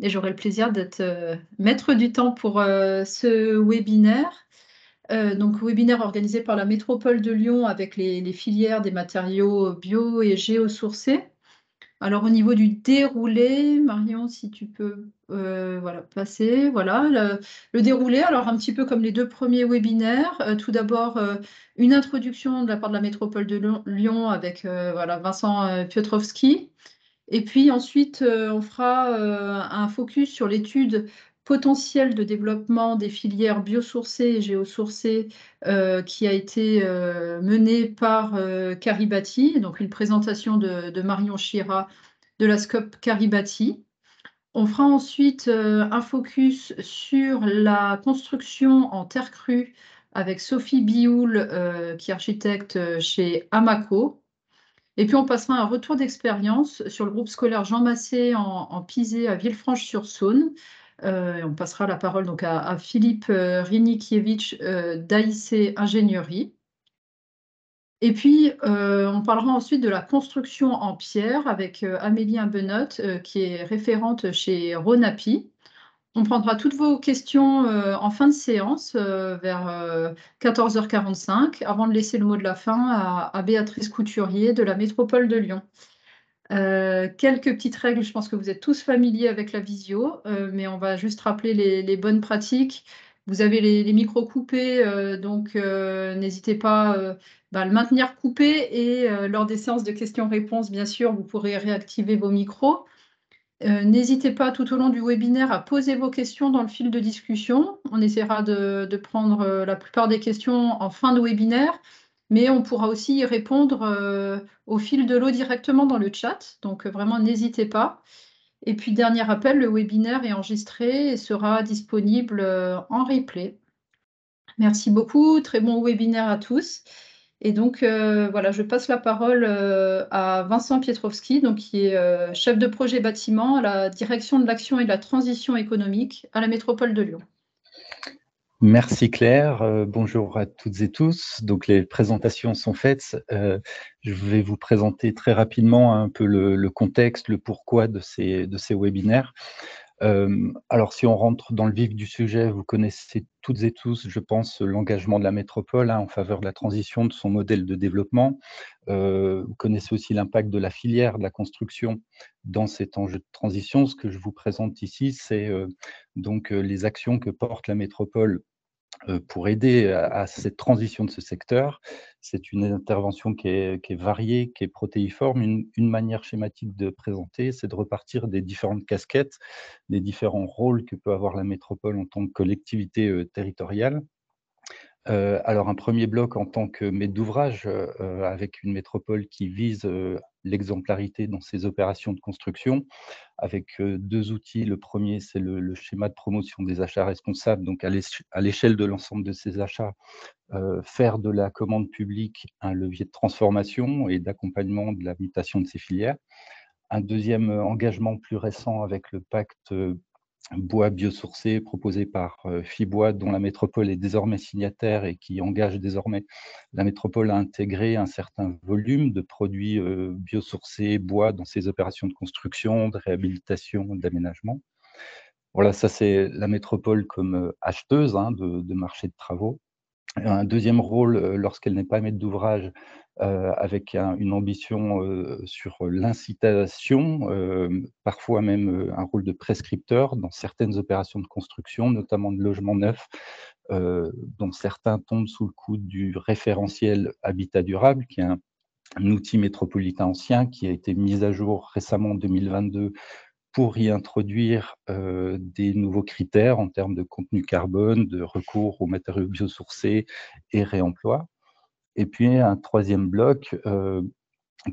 et j'aurai le plaisir d'être, maître du temps pour, ce webinaire. Donc webinaire organisé par la métropole de Lyon avec les filières des matériaux bio et géosourcés. Alors au niveau du déroulé, Marion, si tu peux, voilà, passer, voilà, le déroulé, alors un petit peu comme les 2 premiers webinaires. Tout d'abord, une introduction de la part de la métropole de Lyon avec, voilà, Vincent, Piotrowski. Et puis ensuite, on fera, un focus sur l'étude potentielle de développement des filières biosourcées et géosourcées, qui a été, menée par, Caribati, donc une présentation de Marion Chira de la SCOP Caribati. On fera ensuite, un focus sur la construction en terre crue avec Sophie Bioul, qui est architecte, chez Amaco. Et puis on passera un retour d'expérience sur le groupe scolaire Jean Massé en Pisé à Villefranche-sur-Saône. Et on passera la parole donc à Philippe Rinikiewicz d'AIC Ingénierie. Et puis on parlera ensuite de la construction en pierre avec Amélie Imbenotte qui est référente chez Ronapi. On prendra toutes vos questions en fin de séance vers 14h45 avant de laisser le mot de la fin à Béatrice Couturier de la métropole de Lyon. Quelques petites règles, je pense que vous êtes tous familiers avec la visio, mais on va juste rappeler les bonnes pratiques. Vous avez les micros coupés, donc n'hésitez pas à le maintenir coupé et lors des séances de questions-réponses, bien sûr, vous pourrez réactiver vos micros. N'hésitez pas tout au long du webinaire à poser vos questions dans le fil de discussion. On essaiera de prendre la plupart des questions en fin de webinaire, mais on pourra aussi y répondre au fil de l'eau directement dans le chat. Donc vraiment, n'hésitez pas. Et puis, dernier rappel, le webinaire est enregistré et sera disponible en replay. Merci beaucoup, très bon webinaire à tous. Et donc, voilà, je passe la parole à Vincent Pietrowski, donc, qui est chef de projet bâtiment à la direction de l'action et de la transition économique à la métropole de Lyon. Merci Claire, bonjour à toutes et tous. Donc les présentations sont faites. Je vais vous présenter très rapidement un peu le contexte, le pourquoi de ces webinaires. Alors si on rentre dans le vif du sujet, vous connaissez toutes et tous, je pense, l'engagement de la métropole en faveur de la transition de son modèle de développement. Vous connaissez aussi l'impact de la filière de la construction dans cet enjeu de transition. Ce que je vous présente ici, c'est donc les actions que porte la métropole pour aider à cette transition de ce secteur. C'est une intervention qui est variée, qui est protéiforme. Une manière schématique de présenter, c'est de repartir des différentes casquettes, des différents rôles que peut avoir la métropole en tant que collectivité territoriale. Alors un premier bloc en tant que maître d'ouvrage avec une métropole qui vise l'exemplarité dans ses opérations de construction avec 2 outils. Le premier, c'est le schéma de promotion des achats responsables, donc à l'échelle de l'ensemble de ces achats, faire de la commande publique un levier de transformation et d'accompagnement de la mutation de ces filières. Un deuxième engagement plus récent avec le pacte bois biosourcé proposé par Fibois, dont la métropole est désormais signataire et qui engage désormais la métropole à intégrer un certain volume de produits biosourcés bois dans ses opérations de construction, de réhabilitation, d'aménagement. Voilà, ça c'est la métropole comme acheteuse de marchés de travaux. Un deuxième rôle, lorsqu'elle n'est pas maître d'ouvrage, avec une ambition sur l'incitation, parfois même un rôle de prescripteur dans certaines opérations de construction, notamment de logements neufs, dont certains tombent sous le coup du référentiel habitat durable, qui est un outil métropolitain ancien qui a été mis à jour récemment en 2022 pour y introduire des nouveaux critères en termes de contenu carbone, de recours aux matériaux biosourcés et réemploi. Et puis un troisième bloc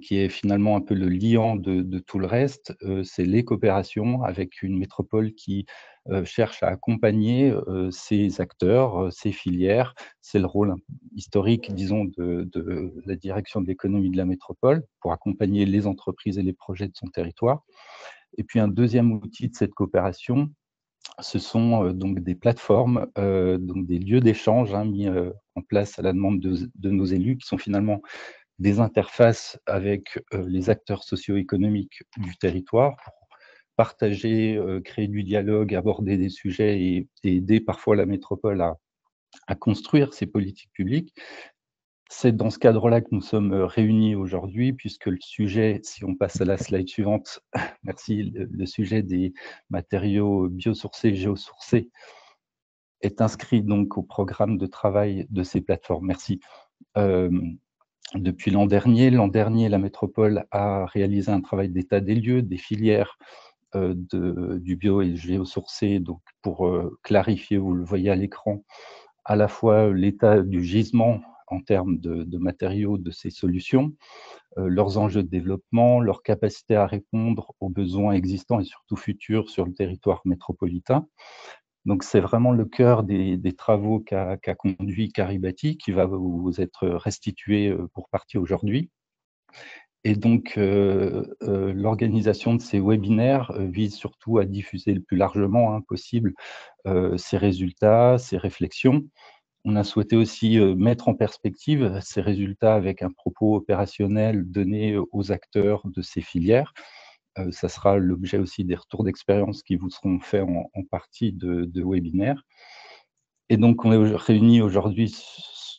qui est finalement un peu le liant de tout le reste, c'est les coopérations avec une métropole qui cherche à accompagner ces acteurs, ces filières. C'est le rôle historique, disons, de la direction de l'économie de la métropole pour accompagner les entreprises et les projets de son territoire. Et puis un deuxième outil de cette coopération, ce sont donc des plateformes, donc des lieux d'échange mis en place à la demande de nos élus, qui sont finalement des interfaces avec les acteurs socio-économiques du territoire pour partager, créer du dialogue, aborder des sujets et aider parfois la métropole à construire ses politiques publiques. C'est dans ce cadre-là que nous sommes réunis aujourd'hui, puisque le sujet, si on passe à la slide suivante, merci, le sujet des matériaux biosourcés, géosourcés, est inscrit donc au programme de travail de ces plateformes. Merci. Depuis l'an dernier, la métropole a réalisé un travail d'état des lieux, des filières du bio et géosourcé, donc pour clarifier, vous le voyez à l'écran, à la fois l'état du gisement en termes de matériaux de ces solutions, leurs enjeux de développement, leur capacité à répondre aux besoins existants et surtout futurs sur le territoire métropolitain. Donc c'est vraiment le cœur des travaux qu'a conduit Karibati, qui va vous être restitué pour partie aujourd'hui. Et donc l'organisation de ces webinaires vise surtout à diffuser le plus largement possible ces résultats, ces réflexions. On a souhaité aussi mettre en perspective ces résultats avec un propos opérationnel donné aux acteurs de ces filières. Ça sera l'objet aussi des retours d'expérience qui vous seront faits en partie de webinaires. Et donc, on est réunis aujourd'hui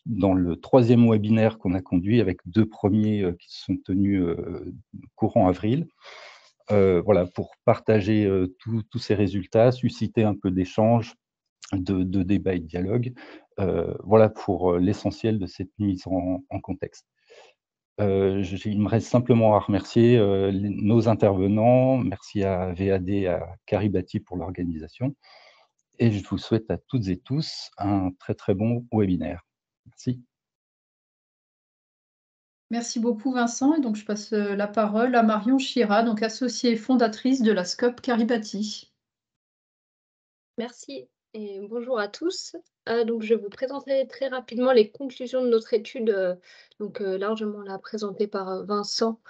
dans le 3e webinaire qu'on a conduit, avec 2 premiers qui se sont tenus courant avril. Voilà, pour partager tous ces résultats, susciter un peu d'échanges, de débats et de dialogue. Voilà pour l'essentiel de cette mise en contexte. Il me reste simplement à remercier nos intervenants. Merci à VAD, à Karibati pour l'organisation. Et je vous souhaite à toutes et tous un très, très bon webinaire. Merci. Merci beaucoup Vincent. Et donc je passe la parole à Marion Chira, donc associée fondatrice de la SCOP Karibati. Merci et bonjour à tous. Donc je vais vous présenter très rapidement les conclusions de notre étude, largement là présentée par Vincent,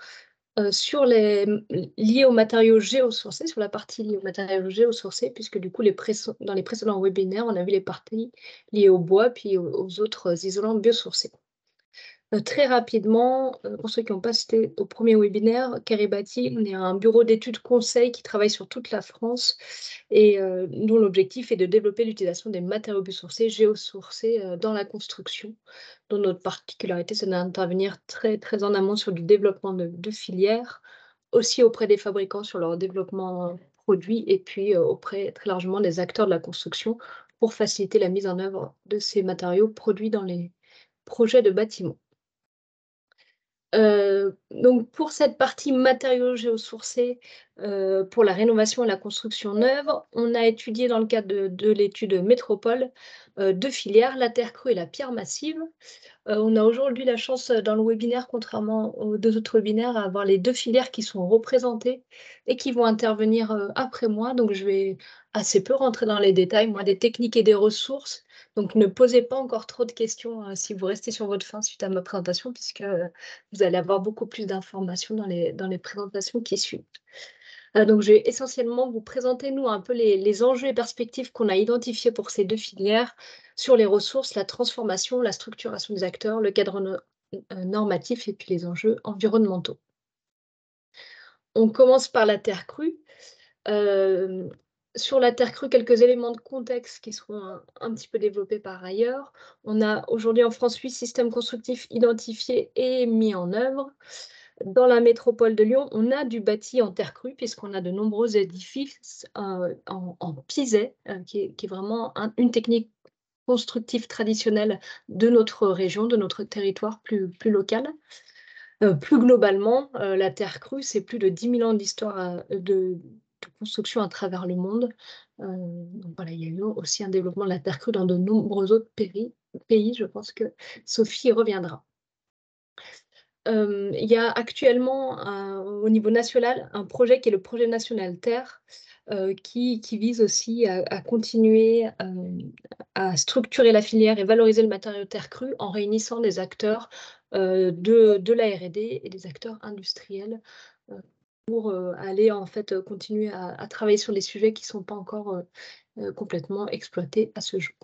sur liées aux matériaux géosourcés, sur la partie liée aux matériaux géosourcés, puisque du coup dans les précédents webinaires, on a vu les parties liées au bois puis aux autres isolants biosourcés. Très rapidement, pour ceux qui n'ont pas assisté au premier webinaire, Karibati, on est un bureau d'études conseil qui travaille sur toute la France et dont l'objectif est de développer l'utilisation des matériaux biosourcés, géosourcés dans la construction, dont notre particularité, c'est d'intervenir très, très en amont sur du développement de filières, aussi auprès des fabricants sur leur développement produit et puis auprès très largement des acteurs de la construction pour faciliter la mise en œuvre de ces matériaux produits dans les projets de bâtiments. Donc pour cette partie matériaux géosourcés, pour la rénovation et la construction neuve, on a étudié dans le cadre de l'étude Métropole, 2 filières, la terre crue et la pierre massive. On a aujourd'hui la chance, dans le webinaire, contrairement aux 2 autres webinaires, à avoir les 2 filières qui sont représentées et qui vont intervenir, après moi. Donc je vais assez peu rentrer dans les détails, moi, des techniques et des ressources. Donc ne posez pas encore trop de questions, si vous restez sur votre faim suite à ma présentation, puisque, vous allez avoir beaucoup plus d'informations dans les présentations qui suivent. Donc je vais essentiellement vous présenter, nous, un peu les enjeux et perspectives qu'on a identifiés pour ces 2 filières sur les ressources, la transformation, la structuration des acteurs, le cadre normatif et puis les enjeux environnementaux. On commence par la terre crue. Sur la terre crue, quelques éléments de contexte qui seront un petit peu développés par ailleurs. On a aujourd'hui en France 8 systèmes constructifs identifiés et mis en œuvre. Dans la métropole de Lyon, on a du bâti en terre crue puisqu'on a de nombreux édifices en pisé, qui est vraiment une technique constructive traditionnelle de notre région, de notre territoire plus local. Plus globalement, la terre crue, c'est plus de 10 000 ans d'histoire de construction à travers le monde. Donc voilà, il y a eu aussi un développement de la terre crue dans de nombreux autres pays. Je pense que Sophie y reviendra. Il y a actuellement au niveau national un projet qui est le projet national terre, qui vise aussi à continuer à structurer la filière et valoriser le matériau terre crue en réunissant des acteurs de la R&D et des acteurs industriels pour aller en fait continuer à travailler sur les sujets qui ne sont pas encore complètement exploités à ce jour.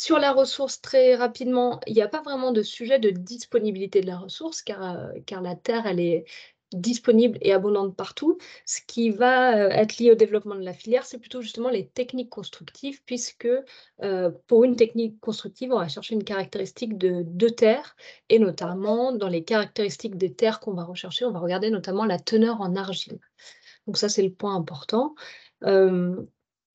Sur la ressource, très rapidement, il n'y a pas vraiment de sujet de disponibilité de la ressource car la terre, elle est disponible et abondante partout. Ce qui va être lié au développement de la filière, c'est plutôt justement les techniques constructives, puisque pour une technique constructive, on va chercher une caractéristique de terre, et notamment dans les caractéristiques des terres qu'on va rechercher, on va regarder notamment la teneur en argile. Donc ça, c'est le point important.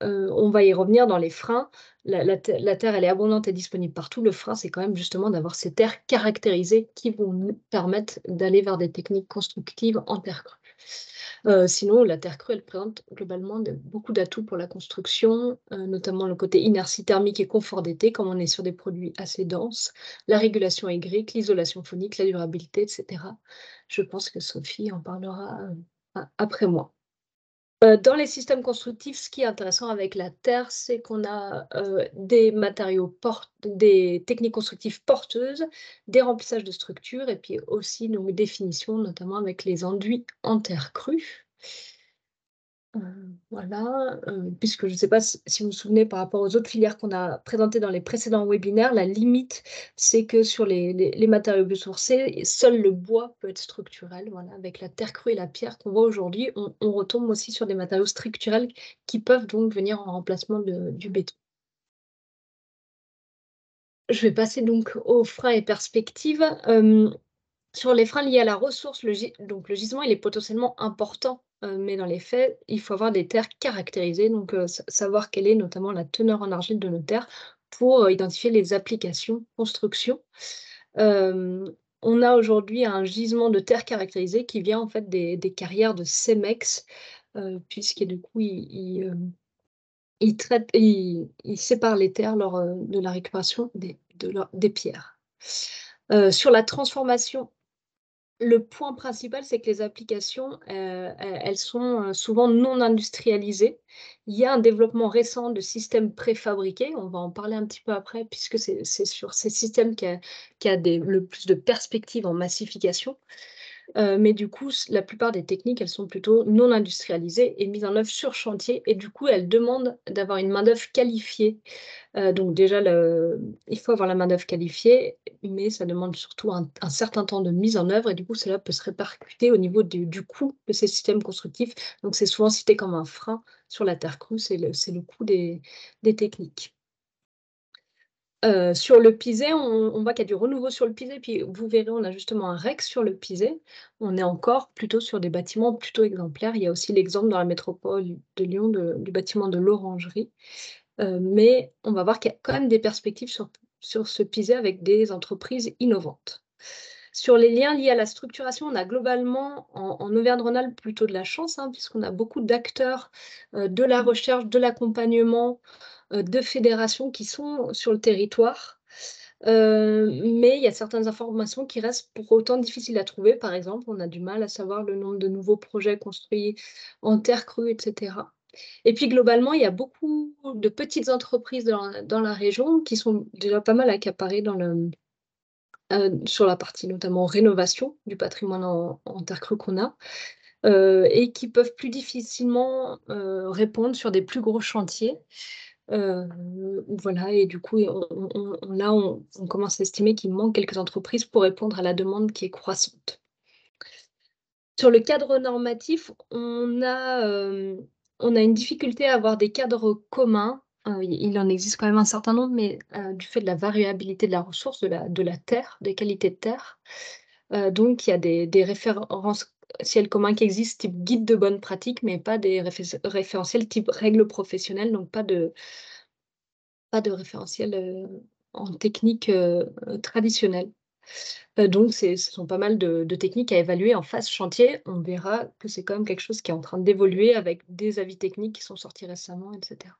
On va y revenir dans les freins. La terre, elle est abondante et disponible partout. Le frein, c'est quand même justement d'avoir ces terres caractérisées qui vont nous permettre d'aller vers des techniques constructives en terre crue. Sinon, la terre crue, elle présente globalement beaucoup d'atouts pour la construction, notamment le côté inertie thermique et confort d'été, comme on est sur des produits assez denses, la régulation hydrique, l'isolation phonique, la durabilité, etc. Je pense que Sophie en parlera après moi. Dans les systèmes constructifs, ce qui est intéressant avec la terre, c'est qu'on a des techniques constructives porteuses, des remplissages de structures et puis aussi donc, des finitions, notamment avec les enduits en terre crue. Voilà, puisque je ne sais pas si vous vous souvenez par rapport aux autres filières qu'on a présentées dans les précédents webinaires, la limite, c'est que sur les matériaux biosourcés, seul le bois peut être structurel. Voilà, avec la terre crue et la pierre qu'on voit aujourd'hui, on retombe aussi sur des matériaux structurels qui peuvent donc venir en remplacement du béton. Je vais passer donc aux freins et perspectives. Sur les freins liés à la ressource, le gisement, il est potentiellement important, mais dans les faits, il faut avoir des terres caractérisées, donc savoir quelle est notamment la teneur en argile de nos terres pour identifier les applications, construction. On a aujourd'hui un gisement de terres caractérisées qui vient en fait des carrières de Cemex, puisque du coup, il sépare les terres lors de la récupération des pierres. Sur la transformation, le point principal, c'est que les applications, elles sont souvent non industrialisées. Il y a un développement récent de systèmes préfabriqués, on va en parler un petit peu après, puisque c'est sur ces systèmes qu'il y a le plus de perspectives en massification. Mais du coup, la plupart des techniques, elles sont plutôt non industrialisées et mises en œuvre sur chantier, et du coup, elles demandent d'avoir une main-d'œuvre qualifiée. Donc déjà, il faut avoir la main-d'œuvre qualifiée, mais ça demande surtout un certain temps de mise en œuvre, et du coup, cela peut se répercuter au niveau du coût de ces systèmes constructifs. Donc c'est souvent cité comme un frein sur la terre crue, c'est le coût des techniques. Sur le pisé, on voit qu'il y a du renouveau sur le pisé, puis vous verrez, on a justement un REX sur le pisé. On est encore plutôt sur des bâtiments plutôt exemplaires. Il y a aussi l'exemple dans la métropole de Lyon du bâtiment de l'Orangerie. Mais on va voir qu'il y a quand même des perspectives sur ce pisé avec des entreprises innovantes. Sur les liens liés à la structuration, on a globalement en Auvergne-Rhône-Alpes plutôt de la chance, puisqu'on a beaucoup d'acteurs de la recherche, de l'accompagnement, de fédérations qui sont sur le territoire. Mais il y a certaines informations qui restent pour autant difficiles à trouver. Par exemple, on a du mal à savoir le nombre de nouveaux projets construits en terre crue, etc. Et puis globalement, il y a beaucoup de petites entreprises dans la région qui sont déjà pas mal accaparées sur la partie notamment rénovation du patrimoine en terre crue qu'on a, et qui peuvent plus difficilement répondre sur des plus gros chantiers. Voilà, et du coup, on commence à estimer qu'il manque quelques entreprises pour répondre à la demande qui est croissante. Sur le cadre normatif, on a une difficulté à avoir des cadres communs. Il en existe quand même un certain nombre, mais du fait de la variabilité de la ressource, de la terre, des qualités de terre. Donc, il y a des référentiels communs qui existent, type guide de bonne pratique, mais pas des référentiels type règles professionnelles, donc pas de référentiel en technique traditionnelle. Donc ce sont pas mal de techniques à évaluer en phase chantier. On verra que c'est quand même quelque chose qui est en train d'évoluer avec des avis techniques qui sont sortis récemment, etc.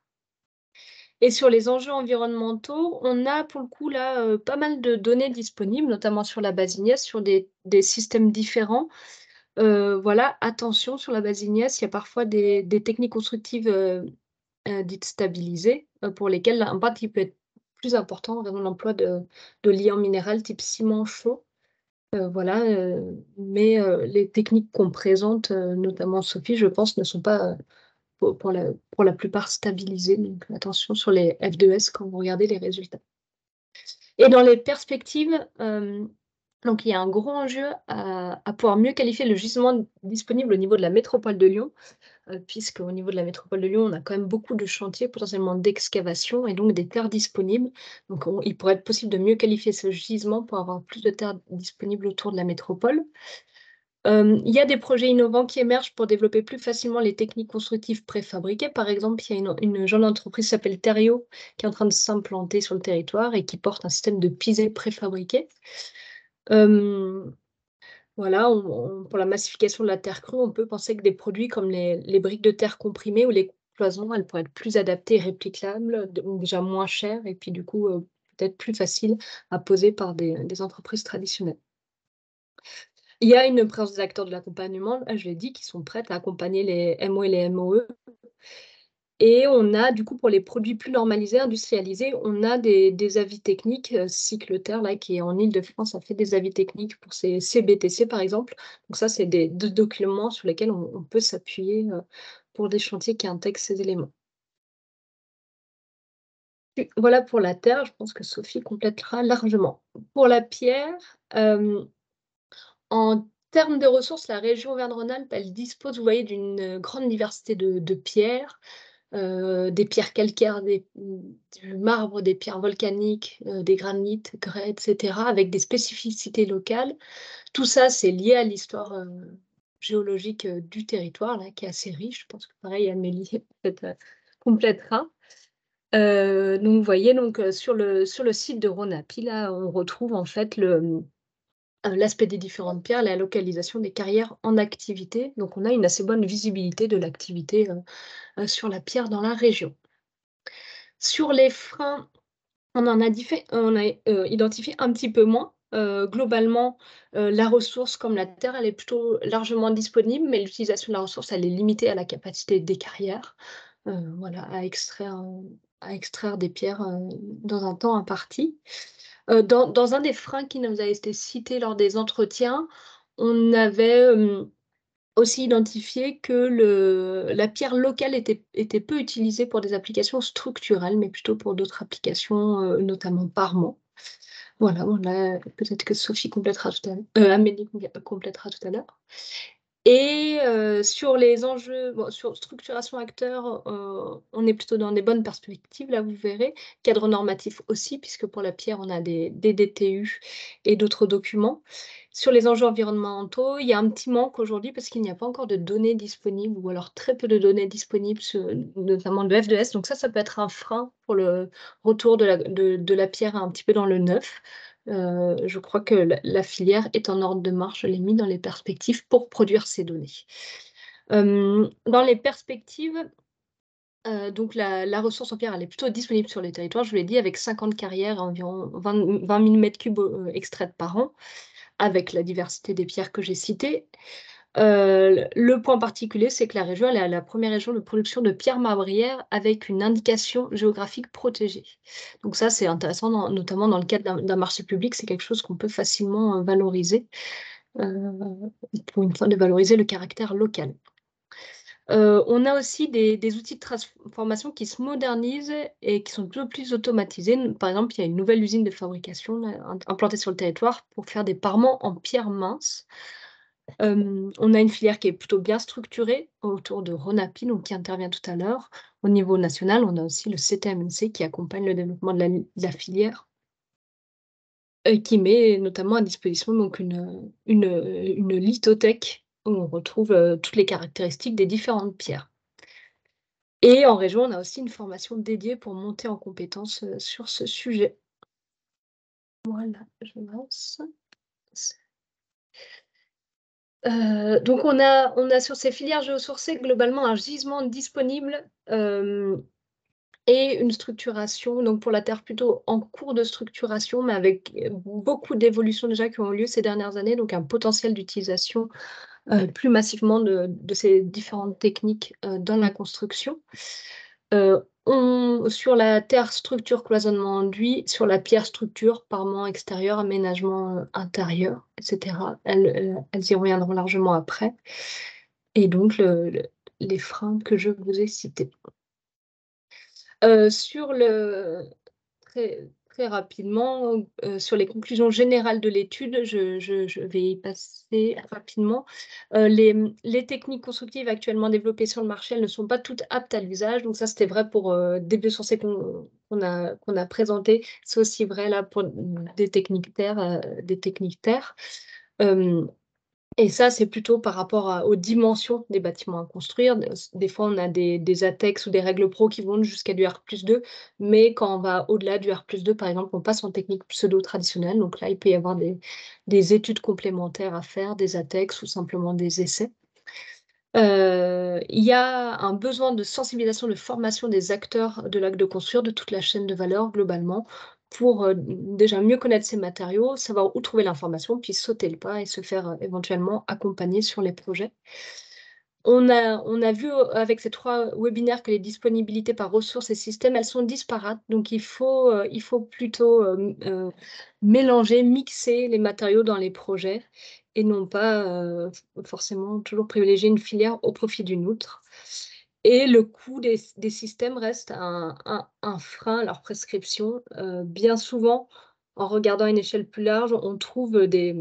Et sur les enjeux environnementaux, on a pour le coup là pas mal de données disponibles, notamment sur la base Ignace, sur des systèmes différents. Voilà, attention, sur la base Ignace, il y a parfois des techniques constructives dites stabilisées, pour lesquelles l'impact peut être plus important en raison de l'emploi de liants minéraux type ciment chaud. Voilà, mais les techniques qu'on présente, notamment Sophie, je pense, ne sont pas pour la plupart stabilisées. Donc attention sur les F2S quand vous regardez les résultats. Et dans les perspectives, Donc il y a un gros enjeu à pouvoir mieux qualifier le gisement disponible au niveau de la métropole de Lyon, puisqu'au niveau de la métropole de Lyon, on a quand même beaucoup de chantiers potentiellement d'excavation et donc des terres disponibles. Donc il pourrait être possible de mieux qualifier ce gisement pour avoir plus de terres disponibles autour de la métropole. Il y a des projets innovants qui émergent pour développer plus facilement les techniques constructives préfabriquées. Par exemple, il y a une jeune entreprise qui s'appelle Terio, qui est en train de s'implanter sur le territoire et qui porte un système de pisé préfabriqué. Voilà, pour la massification de la terre crue, on peut penser que des produits comme les briques de terre comprimées ou les cloisons, elles pourraient être plus adaptées et réplicables, donc déjà moins chères et puis du coup, peut-être plus faciles à poser par des entreprises traditionnelles. Il y a une présence des acteurs de l'accompagnement, là, je l'ai dit, qui sont prêtes à accompagner les MO et les MOE. Et on a du coup, pour les produits plus normalisés, industrialisés, on a des avis techniques, Cycleterre là, qui est en Île-de-France, a fait des avis techniques pour ses CBTC par exemple. Donc ça, c'est des documents sur lesquels on peut s'appuyer, pour des chantiers qui intègrent ces éléments. Et voilà pour la terre, je pense que Sophie complétera largement. Pour la pierre, en termes de ressources, la région Auvergne-Rhône-Alpes, elle dispose, vous voyez, d'une grande diversité de pierres. Des pierres calcaires, du marbre, des pierres volcaniques, des granites, grès, et cetera, avec des spécificités locales. Tout ça, c'est lié à l'histoire, géologique, du territoire là, qui est assez riche. Je pense que pareil, Amélie peut-être, complétera. Donc vous voyez donc, sur le site de Rhonapi, là, on retrouve en fait l'aspect des différentes pierres, la localisation des carrières en activité. Donc on a une assez bonne visibilité de l'activité, sur la pierre dans la région. Sur les freins, on a identifié un petit peu moins. Globalement, la ressource comme la terre, elle est plutôt largement disponible, mais l'utilisation de la ressource, elle est limitée à la capacité des carrières, voilà, à extraire des pierres, dans un temps imparti. Dans un des freins qui nous a été cité lors des entretiens, on avait, aussi identifié que la pierre locale était peu utilisée pour des applications structurelles, mais plutôt pour d'autres applications, notamment parement. Voilà, peut-être que Sophie complétera tout à l'heure, Amélie complétera tout à l'heure. Et sur les enjeux, bon, sur structuration acteur, on est plutôt dans des bonnes perspectives, là, vous verrez. Cadre normatif aussi, puisque pour la pierre, on a des DDTU et d'autres documents. Sur les enjeux environnementaux, il y a un petit manque aujourd'hui parce qu'il n'y a pas encore de données disponibles ou alors très peu de données disponibles, notamment de F2S. Donc ça peut être un frein pour le retour de la pierre un petit peu dans le neuf. Je crois que la filière est en ordre de marche, je l'ai mis dans les perspectives pour produire ces données. Dans les perspectives, donc la ressource en pierre, elle est plutôt disponible sur les territoires, je vous l'ai dit, avec 50 carrières, environ 20 000 m3 extraites par an, avec la diversité des pierres que j'ai citées. Le point particulier, c'est que la région, elle est la première région de production de pierres marbrières avec une indication géographique protégée. Donc ça, c'est intéressant, notamment dans le cadre d'un marché public, c'est quelque chose qu'on peut facilement valoriser, pour une fois de valoriser le caractère local. On a aussi des outils de transformation qui se modernisent et qui sont de plus en plus automatisés. Par exemple, il y a une nouvelle usine de fabrication là, implantée sur le territoire pour faire des parements en pierre mince. On a une filière qui est plutôt bien structurée autour de Rhonapi, donc qui intervient tout à l'heure. Au niveau national, on a aussi le CTMNC qui accompagne le développement de la filière, qui met notamment à disposition donc une lithothèque où on retrouve toutes les caractéristiques des différentes pierres. Et en région, on a aussi une formation dédiée pour monter en compétences sur ce sujet. Voilà, je lance. Donc on a sur ces filières géosourcées globalement un gisement disponible, et une structuration, donc pour la terre plutôt en cours de structuration, mais avec beaucoup d'évolutions déjà qui ont eu lieu ces dernières années, donc un potentiel d'utilisation plus massivement de ces différentes techniques dans la construction. Sur la terre structure, cloisonnement enduit, sur la pierre structure, parement extérieur, aménagement intérieur, etc. Elles y reviendront largement après. Et donc les freins que je vous ai cités. Très très rapidement sur les conclusions générales de l'étude. Je vais y passer rapidement. Les techniques constructives actuellement développées sur le marché, elles ne sont pas toutes aptes à l'usage. Donc ça, c'était vrai pour des biosourcés qu'on a présentés. C'est aussi vrai là pour des techniques terre. Et ça, c'est plutôt par rapport aux dimensions des bâtiments à construire. Des fois, on a des ATEX ou des règles pro qui vont jusqu'à du R+2, mais quand on va au-delà du R+2, par exemple, on passe en technique pseudo-traditionnelle. Donc là, il peut y avoir des études complémentaires à faire, des ATEX ou simplement des essais. Il y a un besoin de sensibilisation, de formation des acteurs de l'acte de construire, de toute la chaîne de valeur globalement, pour déjà mieux connaître ces matériaux, savoir où trouver l'information, puis sauter le pas et se faire éventuellement accompagner sur les projets. On a vu avec ces 3 webinaires que les disponibilités par ressources et systèmes, elles sont disparates. Donc il faut plutôt mélanger, mixer les matériaux dans les projets et non pas forcément toujours privilégier une filière au profit d'une autre. Et le coût des systèmes reste un frein à leur prescription. Bien souvent, en regardant à une échelle plus large, on trouve des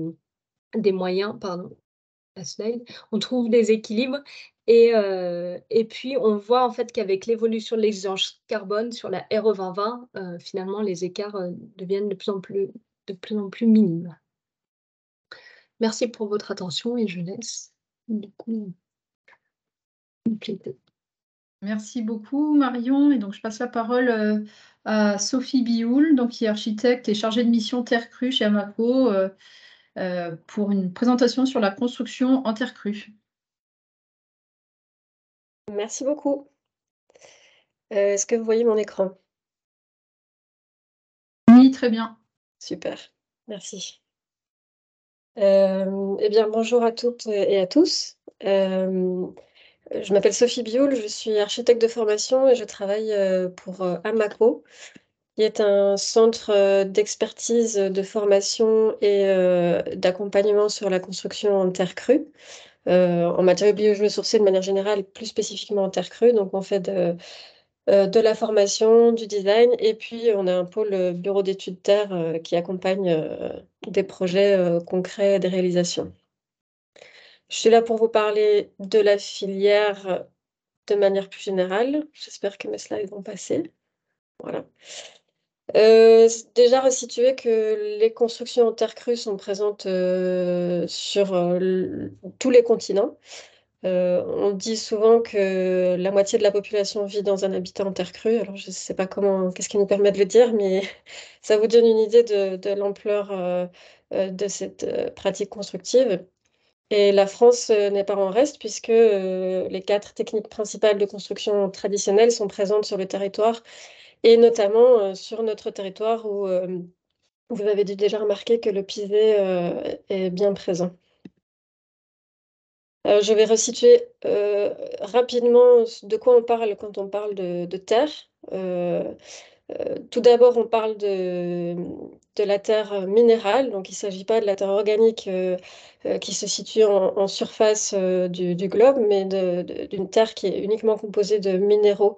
moyens, pardon, la slide, on trouve des équilibres et puis on voit en fait qu'avec l'évolution de l'exigence carbone sur la RE 2020, finalement les écarts deviennent de plus en plus minimes. Merci pour votre attention et je laisse du coup compléter. Merci beaucoup Marion. Et donc je passe la parole à Sophie Bioul, donc, qui est architecte et chargée de mission terre crue chez Amaco, pour une présentation sur la construction en terre crue. Merci beaucoup. Est-ce que vous voyez mon écran? Oui, très bien. Super, merci. Eh bien, bonjour à toutes et à tous. Je m'appelle Sophie Bioul, je suis architecte de formation et je travaille pour Amaco, qui est un centre d'expertise, de formation et d'accompagnement sur la construction en terre crue, en matériaux biosourcés de manière générale, plus spécifiquement en terre crue. Donc, on fait de la formation, du design, et puis on a un pôle bureau d'études terre qui accompagne des projets concrets, des réalisations. Je suis là pour vous parler de la filière de manière plus générale. J'espère que mes slides vont passer. Voilà. Déjà resituer que les constructions en terre crue sont présentes sur tous les continents. On dit souvent que la moitié de la population vit dans un habitat en terre crue. Alors, je ne sais pas qu'est-ce qui nous permet de le dire, mais ça vous donne une idée de l'ampleur de cette pratique constructive. Et la France n'est pas en reste, puisque les 4 techniques principales de construction traditionnelle sont présentes sur le territoire, et notamment sur notre territoire où vous avez dû déjà remarquer que le pisé est bien présent. Je vais resituer rapidement de quoi on parle quand on parle de terre. Tout d'abord, on parle de la terre minérale, donc il ne s'agit pas de la terre organique qui se situe en surface du globe, mais d'une terre qui est uniquement composée de minéraux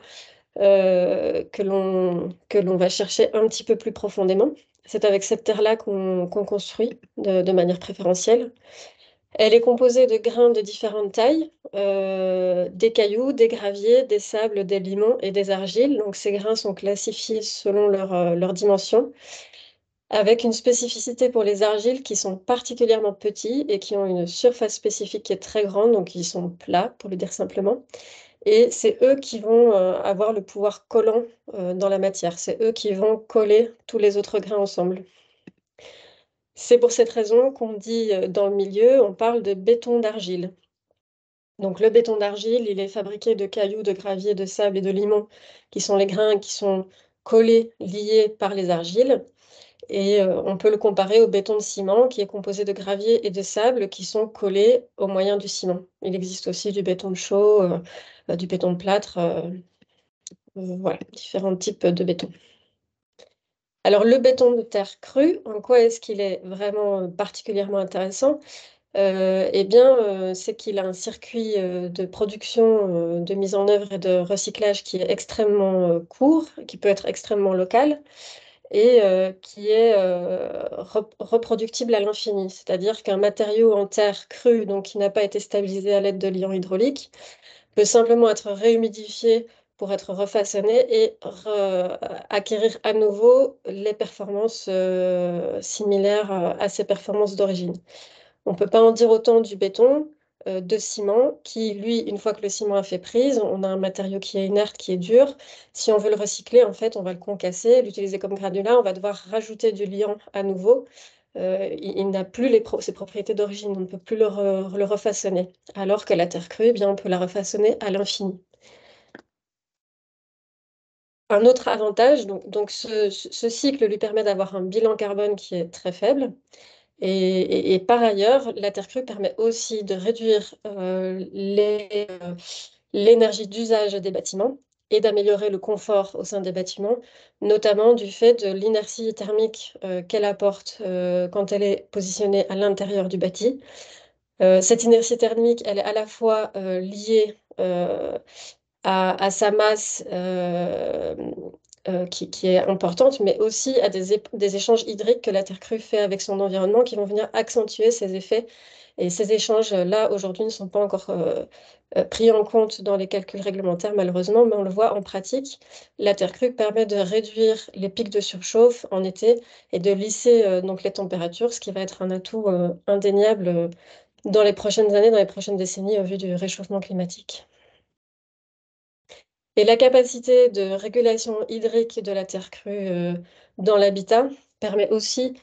que l'on va chercher un petit peu plus profondément. C'est avec cette terre-là qu'on construit de manière préférentielle. Elle est composée de grains de différentes tailles, des cailloux, des graviers, des sables, des limons et des argiles. Donc ces grains sont classifiés selon leur dimension, avec une spécificité pour les argiles qui sont particulièrement petits et qui ont une surface spécifique qui est très grande, donc ils sont plats, pour le dire simplement. Et c'est eux qui vont avoir le pouvoir collant dans la matière. C'est eux qui vont coller tous les autres grains ensemble. C'est pour cette raison qu'on dit dans le milieu, on parle de béton d'argile. Donc le béton d'argile, il est fabriqué de cailloux, de gravier, de sable et de limon, qui sont les grains qui sont collés, liés par les argiles. Et on peut le comparer au béton de ciment, qui est composé de gravier et de sable, qui sont collés au moyen du ciment. Il existe aussi du béton de chaux, du béton de plâtre, voilà, différents types de béton. Alors le béton de terre crue, en quoi est-ce qu'il est vraiment particulièrement intéressant? Eh bien, c'est qu'il a un circuit de production, de mise en œuvre et de recyclage qui est extrêmement court, qui peut être extrêmement local. et qui est reproductible à l'infini. C'est-à-dire qu'un matériau en terre crue, donc qui n'a pas été stabilisé à l'aide de liants hydrauliques, peut simplement être réhumidifié pour être refaçonné et acquérir à nouveau les performances similaires à ses performances d'origine. On ne peut pas en dire autant du béton, de ciment, qui, lui, une fois que le ciment a fait prise, on a un matériau qui est inerte, qui est dur. Si on veut le recycler, en fait, on va le concasser, l'utiliser comme granulat, on va devoir rajouter du liant à nouveau. Il n'a plus ses propriétés d'origine, on ne peut plus le refaçonner. Alors que la terre crue, eh bien, on peut la refaçonner à l'infini. Un autre avantage, donc ce cycle lui permet d'avoir un bilan carbone qui est très faible. Et par ailleurs, la terre crue permet aussi de réduire l'énergie d'usage des bâtiments et d'améliorer le confort au sein des bâtiments, notamment du fait de l'inertie thermique qu'elle apporte quand elle est positionnée à l'intérieur du bâti. Cette inertie thermique, elle est à la fois liée à sa masse qui est importante, mais aussi à des échanges hydriques que la terre crue fait avec son environnement qui vont venir accentuer ces effets. Et ces échanges-là, aujourd'hui, ne sont pas encore pris en compte dans les calculs réglementaires, malheureusement, mais on le voit en pratique. La terre crue permet de réduire les pics de surchauffe en été et de lisser donc les températures, ce qui va être un atout indéniable dans les prochaines années, dans les prochaines décennies, au vu du réchauffement climatique. Et la capacité de régulation hydrique de la terre crue dans l'habitat permet aussi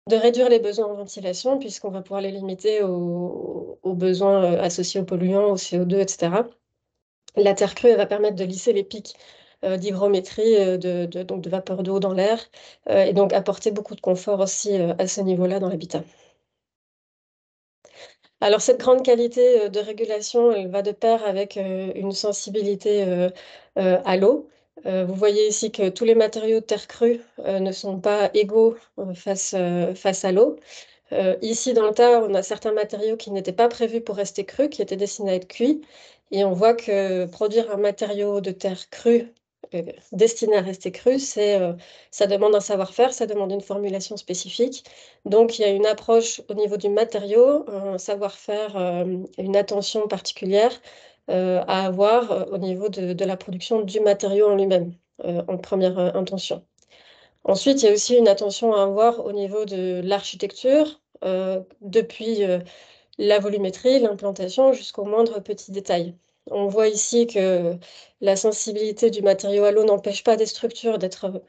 de réduire les besoins en ventilation, puisqu'on va pouvoir les limiter aux besoins associés aux polluants, au CO2, etc. La terre crue, elle va permettre de lisser les pics d'hygrométrie, donc de vapeur d'eau dans l'air, et donc apporter beaucoup de confort aussi à ce niveau-là dans l'habitat. Alors, cette grande qualité de régulation, elle va de pair avec une sensibilité à l'eau. Vous voyez ici que tous les matériaux de terre crue ne sont pas égaux face à l'eau. Ici, dans le tas, on a certains matériaux qui n'étaient pas prévus pour rester crus, qui étaient destinés à être cuits. Et on voit que produire un matériau de terre crue destiné à rester cru, ça demande un savoir-faire, ça demande une formulation spécifique. Donc, il y a une approche au niveau du matériau, un savoir-faire, une attention particulière à avoir au niveau de la production du matériau en lui-même, en première intention. Ensuite, il y a aussi une attention à avoir au niveau de l'architecture, depuis la volumétrie, l'implantation, jusqu'au moindre petit détail. On voit ici que la sensibilité du matériau à l'eau n'empêche pas des structures d'être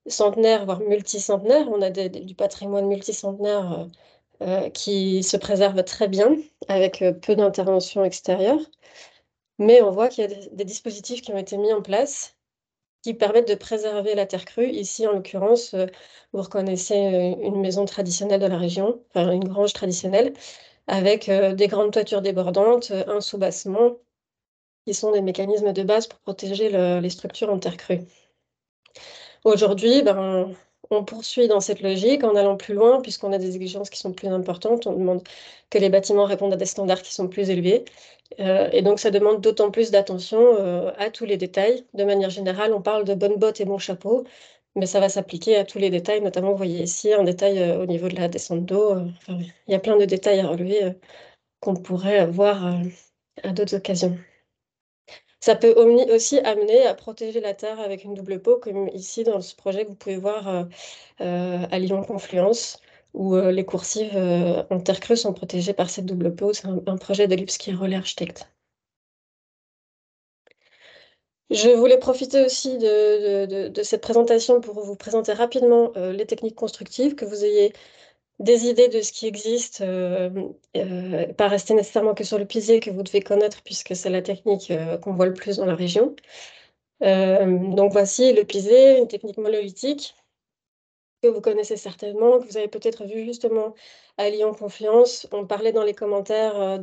centenaires, voire multicentenaires. On a du patrimoine multicentenaire qui se préserve très bien, avec peu d'intervention extérieure. Mais on voit qu'il y a des dispositifs qui ont été mis en place qui permettent de préserver la terre crue. Ici, en l'occurrence, vous reconnaissez une maison traditionnelle de la région, enfin une grange traditionnelle, avec des grandes toitures débordantes, un soubassement, qui sont des mécanismes de base pour protéger les structures en terre crue. Aujourd'hui, on poursuit dans cette logique en allant plus loin, puisqu'on a des exigences qui sont plus importantes. On demande que les bâtiments répondent à des standards qui sont plus élevés. Et donc, ça demande d'autant plus d'attention à tous les détails. De manière générale, on parle de bonnes bottes et bons chapeaux, mais ça va s'appliquer à tous les détails. Notamment, vous voyez ici un détail au niveau de la descente d'eau. Enfin, il y a plein de détails à relever qu'on pourrait voir à d'autres occasions. Ça peut aussi amener à protéger la terre avec une double peau, comme ici dans ce projet que vous pouvez voir à Lyon-Confluence, où les coursives en terre crue sont protégées par cette double peau. C'est un projet de Lipski Relais Architecte. Je voulais profiter aussi de cette présentation pour vous présenter rapidement les techniques constructives, que vous ayez des idées de ce qui existe, pas rester nécessairement que sur le pisier que vous devez connaître, puisque c'est la technique qu'on voit le plus dans la région. Donc voici le pisé, une technique monolithique que vous connaissez certainement, que vous avez peut-être vu justement à Lyon-Confluence. On parlait dans les commentaires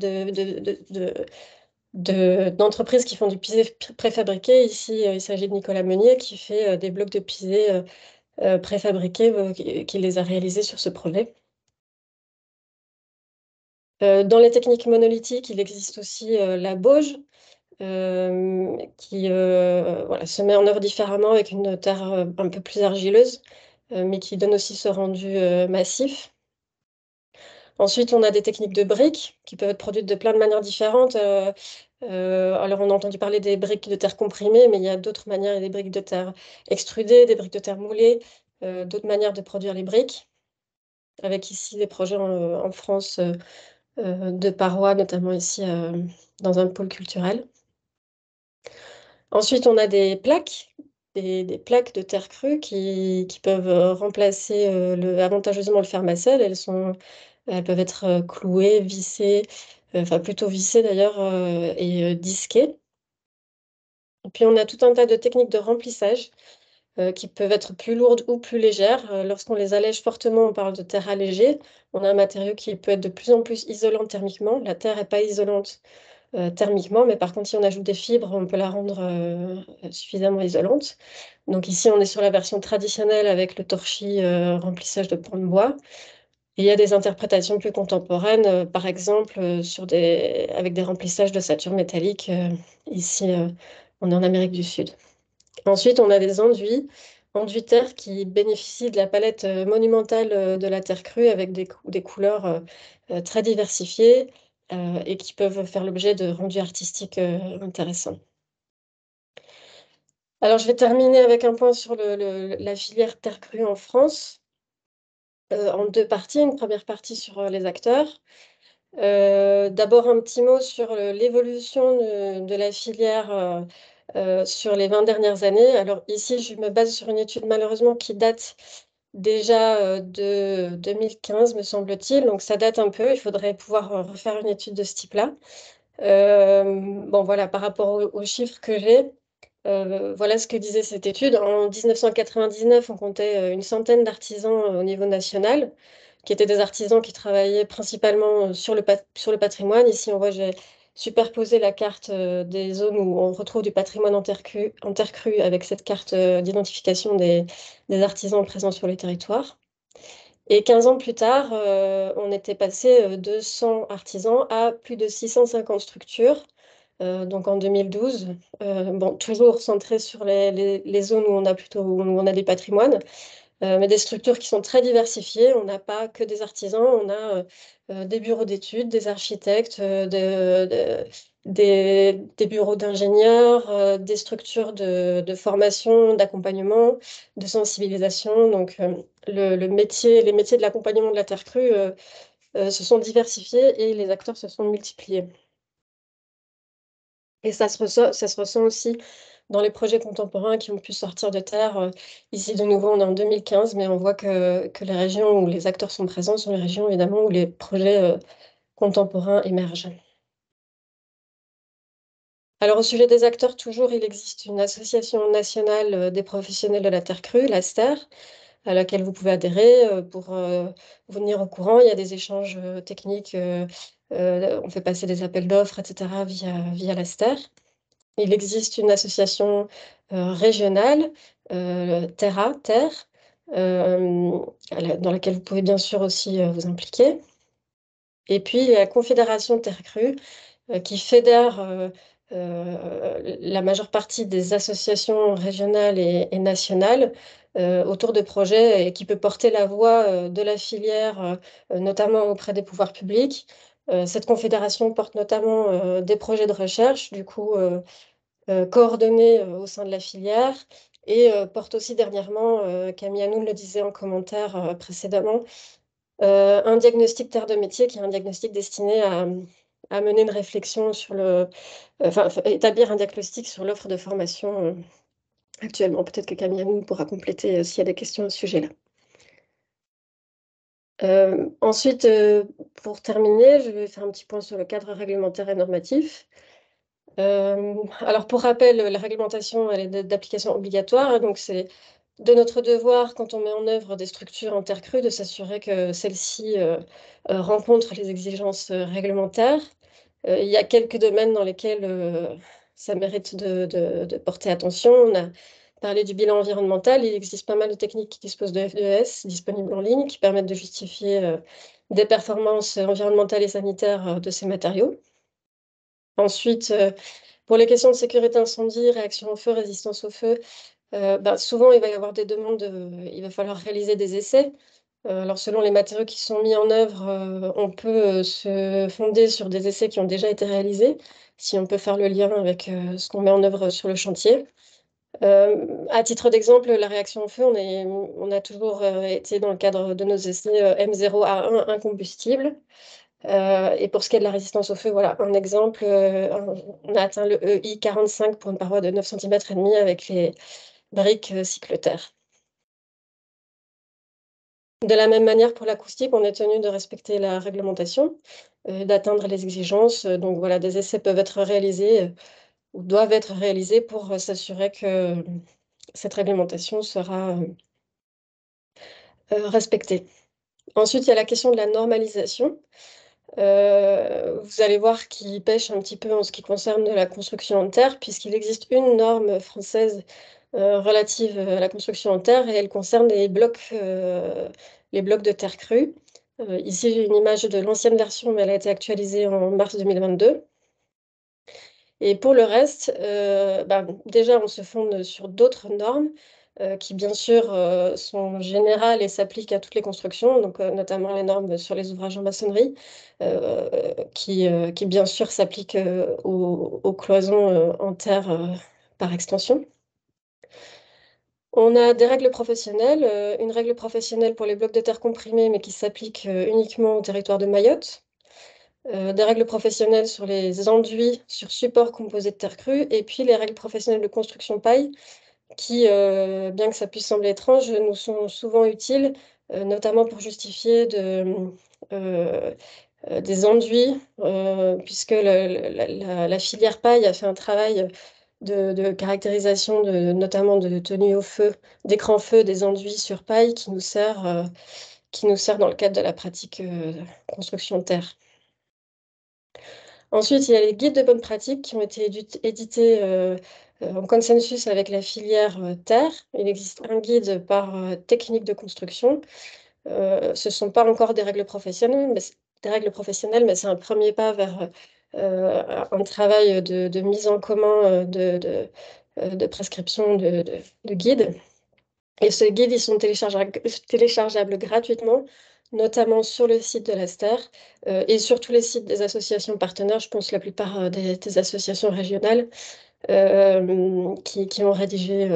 d'entreprises qui font du pisé préfabriqué. Ici, il s'agit de Nicolas Meunier qui fait des blocs de pisé préfabriqués, qui les a réalisés sur ce projet. Dans les techniques monolithiques, il existe aussi la bauge, qui se met en œuvre différemment avec une terre un peu plus argileuse. mais qui donne aussi ce rendu massif. Ensuite, on a des techniques de briques qui peuvent être produites de plein de manières différentes. Alors, on a entendu parler des briques de terre comprimées, mais il y a d'autres manières. Il y a des briques de terre extrudées, des briques de terre moulées, d'autres manières de produire les briques. Avec ici des projets en France de parois, notamment ici dans un pôle culturel. Ensuite, on a des plaques, des plaques de terre crue qui peuvent remplacer avantageusement le fer Macel. Elles peuvent être clouées, vissées, enfin plutôt vissées d'ailleurs, et disquées. Et puis on a tout un tas de techniques de remplissage qui peuvent être plus lourdes ou plus légères. Lorsqu'on les allège fortement, on parle de terre allégée. On a un matériau qui peut être de plus en plus isolant thermiquement. La terre n'est pas isolante thermiquement, mais par contre, si on ajoute des fibres, on peut la rendre suffisamment isolante. Donc ici, on est sur la version traditionnelle avec le torchis remplissage de pans de bois. Et il y a des interprétations plus contemporaines, par exemple avec des remplissages d'ossature métallique. Ici, on est en Amérique du Sud. Ensuite, on a des enduits-terre qui bénéficient de la palette monumentale de la terre crue avec des couleurs très diversifiées et qui peuvent faire l'objet de rendus artistiques intéressants. Alors, je vais terminer avec un point sur la filière terre crue en France, en deux parties. Une première partie sur les acteurs. D'abord, un petit mot sur l'évolution de la filière sur les 20 dernières années. Alors ici, je me base sur une étude malheureusement qui date déjà de 2015, me semble-t-il. Donc ça date un peu, il faudrait pouvoir refaire une étude de ce type-là. Bon, voilà, par rapport aux chiffres que j'ai, voilà ce que disait cette étude. En 1999, on comptait une centaine d'artisans au niveau national, qui étaient des artisans qui travaillaient principalement sur le patrimoine. Ici, on voit, j'ai superposé la carte des zones où on retrouve du patrimoine en terre crue avec cette carte d'identification des artisans présents sur les territoires. Et 15 ans plus tard, on était passé de 100 artisans à plus de 650 structures. Donc en 2012, bon, toujours centré sur les zones où on a des patrimoines, mais des structures qui sont très diversifiées. On n'a pas que des artisans, on a des bureaux d'études, des architectes, des bureaux d'ingénieurs, des structures de formation, d'accompagnement, de sensibilisation. Donc les métiers de l'accompagnement de la terre crue se sont diversifiés et les acteurs se sont multipliés. Et ça se ressent aussi dans les projets contemporains qui ont pu sortir de terre. Ici, de nouveau, on est en 2015, mais on voit que les régions où les acteurs sont présents sont les régions, évidemment, où les projets contemporains émergent. Alors, au sujet des acteurs, toujours, il existe une association nationale des professionnels de la terre crue, l'ASTER, à laquelle vous pouvez adhérer pour vous tenir au courant. Il y a des échanges techniques, on fait passer des appels d'offres, etc., via l'ASTER. Il existe une association régionale, Terra, Terre, dans laquelle vous pouvez bien sûr aussi vous impliquer. Et puis la Confédération Terre Crue, qui fédère la majeure partie des associations régionales et nationales autour de projets et qui peut porter la voix de la filière, notamment auprès des pouvoirs publics. Cette confédération porte notamment des projets de recherche, du coup coordonnés au sein de la filière et porte aussi dernièrement, Camille Hanoun le disait en commentaire précédemment, un diagnostic terre de métier qui est un diagnostic destiné à mener une réflexion sur enfin, établir un diagnostic sur l'offre de formation actuellement. Peut-être que Camille Hanoun pourra compléter s'il y a des questions à ce sujet-là. Ensuite, pour terminer, je vais faire un petit point sur le cadre réglementaire et normatif. Alors, pour rappel, la réglementation, elle est d'application obligatoire. Donc, c'est de notre devoir, quand on met en œuvre des structures en terre crue, de s'assurer que celles-ci rencontrent les exigences réglementaires. Il y a quelques domaines dans lesquels ça mérite de porter attention. On a parlé du bilan environnemental. Il existe pas mal de techniques qui disposent de FDES disponibles en ligne qui permettent de justifier des performances environnementales et sanitaires de ces matériaux. Ensuite, pour les questions de sécurité incendie, réaction au feu, résistance au feu, souvent, il va y avoir des demandes, il va falloir réaliser des essais. Alors, selon les matériaux qui sont mis en œuvre, on peut se fonder sur des essais qui ont déjà été réalisés, si on peut faire le lien avec ce qu'on met en œuvre sur le chantier. À titre d'exemple, la réaction au feu, on a toujours été dans le cadre de nos essais M0A1 incombustible. Et pour ce qui est de la résistance au feu, voilà un exemple. On a atteint le EI 45 pour une paroi de 9,5 cm avec les briques cyclotères. De la même manière, pour l'acoustique, on est tenu de respecter la réglementation, d'atteindre les exigences. Donc voilà, des essais peuvent être réalisés ou doivent être réalisés pour s'assurer que cette réglementation sera respectée. Ensuite, il y a la question de la normalisation. Vous allez voir qu'il pêche un petit peu en ce qui concerne la construction en terre, puisqu'il existe une norme française relative à la construction en terre, et elle concerne les blocs de terre crue. Ici, j'ai une image de l'ancienne version, mais elle a été actualisée en mars 2022. Et pour le reste, déjà, on se fonde sur d'autres normes qui, bien sûr, sont générales et s'appliquent à toutes les constructions, donc notamment les normes sur les ouvrages en maçonnerie, qui, bien sûr, s'appliquent aux cloisons en terre par extension. On a des règles professionnelles, une règle professionnelle pour les blocs de terre comprimés, mais qui s'applique uniquement au territoire de Mayotte. Des règles professionnelles sur les enduits sur support composé de terre crue, et puis les règles professionnelles de construction paille, qui, bien que ça puisse sembler étrange, nous sont souvent utiles, notamment pour justifier des enduits, puisque la filière paille a fait un travail de caractérisation, notamment de tenue au feu, d'écran feu des enduits sur paille qui nous sert dans le cadre de la pratique construction de terre. Ensuite, il y a les guides de bonne pratique qui ont été édités en consensus avec la filière terre. Il existe un guide par technique de construction. Ce ne sont pas encore des règles professionnelles, mais c'est un premier pas vers un travail de mise en commun de prescription de guides. Et ces guides, ils sont téléchargeables gratuitement, notamment sur le site de l'ASTER et sur tous les sites des associations partenaires. Je pense la plupart des associations régionales qui ont rédigé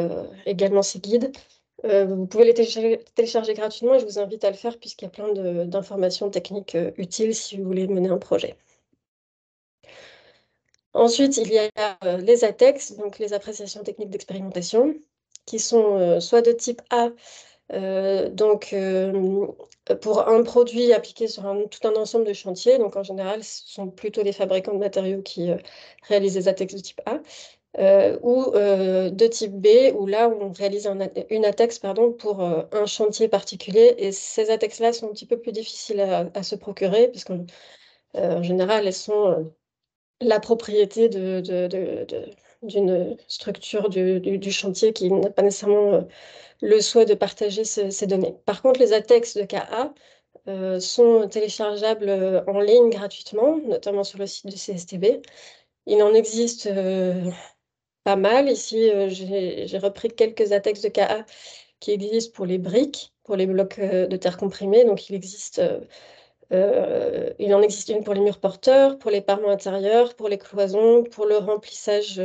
également ces guides. Vous pouvez les télécharger gratuitement et je vous invite à le faire puisqu'il y a plein d'informations techniques utiles si vous voulez mener un projet. Ensuite, il y a les ATEX, donc les appréciations techniques d'expérimentation, qui sont soit de type A, donc pour un produit appliqué sur tout un ensemble de chantiers. Donc en général, ce sont plutôt les fabricants de matériaux qui réalisent les ATEX de type A. Ou de type B, où là, on réalise une ATEX pour un chantier particulier. Et ces ATEX-là sont un petit peu plus difficiles à se procurer, puisqu'en général, elles sont la propriété d'une structure du chantier qui n'a pas nécessairement le souhait de partager ces données. Par contre, les ATEX de KA sont téléchargeables en ligne gratuitement, notamment sur le site du CSTB. Il en existe pas mal. Ici, j'ai repris quelques ATEX de KA qui existent pour les briques, pour les blocs de terre comprimés. Donc, il en existe une pour les murs porteurs, pour les parements intérieurs, pour les cloisons, pour le remplissage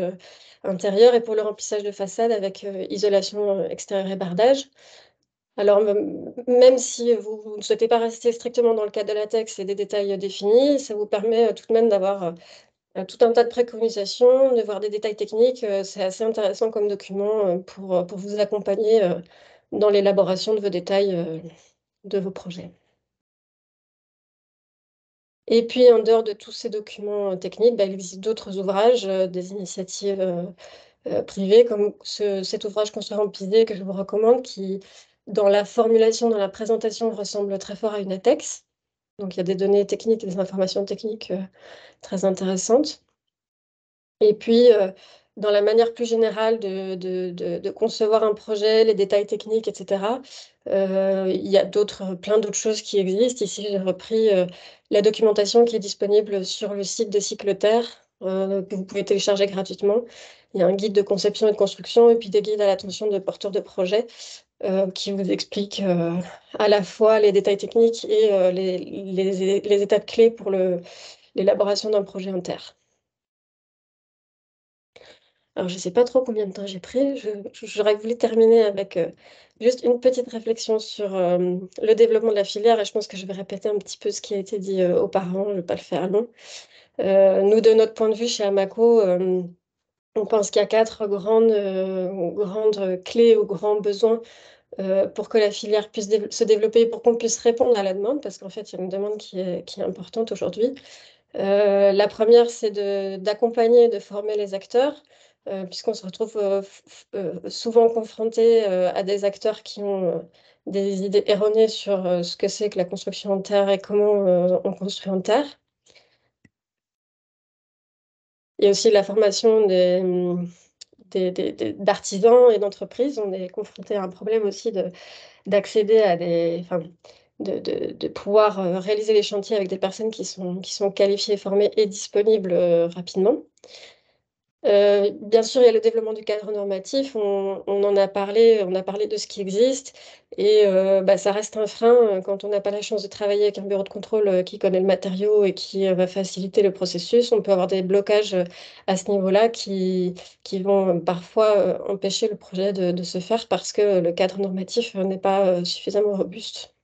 intérieur et pour le remplissage de façade avec isolation extérieure et bardage. Alors, même si vous ne souhaitez pas rester strictement dans le cadre de la texte et des détails définis, ça vous permet tout de même d'avoir tout un tas de préconisations, de voir des détails techniques. C'est assez intéressant comme document pour vous accompagner dans l'élaboration de vos détails de vos projets. Et puis, en dehors de tous ces documents techniques, il existe d'autres ouvrages, des initiatives privées, comme cet ouvrage Construire en pisé que je vous recommande, qui, dans la formulation, dans la présentation, ressemble très fort à une ATEX. Donc, il y a des données techniques et des informations techniques très intéressantes. Et puis, dans la manière plus générale de concevoir un projet, les détails techniques, etc., il y a plein d'autres choses qui existent. Ici, j'ai repris la documentation qui est disponible sur le site de Cycleterre, que vous pouvez télécharger gratuitement. Il y a un guide de conception et de construction et puis des guides à l'attention de porteurs de projets qui vous expliquent à la fois les détails techniques et les étapes clés pour l'élaboration d'un projet en terre. Alors, je ne sais pas trop combien de temps j'ai pris. J'aurais voulu terminer avec juste une petite réflexion sur le développement de la filière et je pense que je vais répéter un petit peu ce qui a été dit auparavant. Je ne vais pas le faire long. Nous, de notre point de vue chez Amaco, on pense qu'il y a 4 grandes clés ou grands besoins pour que la filière puisse se développer, pour qu'on puisse répondre à la demande, parce qu'en fait, il y a une demande qui est importante aujourd'hui. La première, c'est d'accompagner et de former les acteurs, puisqu'on se retrouve souvent confronté à des acteurs qui ont des idées erronées sur ce que c'est que la construction en terre et comment on construit en terre. Il y a aussi la formation d'artisans et d'entreprises. On est confronté à un problème aussi d'accéder à de pouvoir réaliser les chantiers avec des personnes qui sont qualifiées, formées et disponibles rapidement. Bien sûr, il y a le développement du cadre normatif. On en a parlé, on a parlé de ce qui existe. Et ça reste un frein quand on n'a pas la chance de travailler avec un bureau de contrôle qui connaît le matériau et qui va faciliter le processus. On peut avoir des blocages à ce niveau-là qui vont parfois empêcher le projet de se faire parce que le cadre normatif n'est pas suffisamment robuste.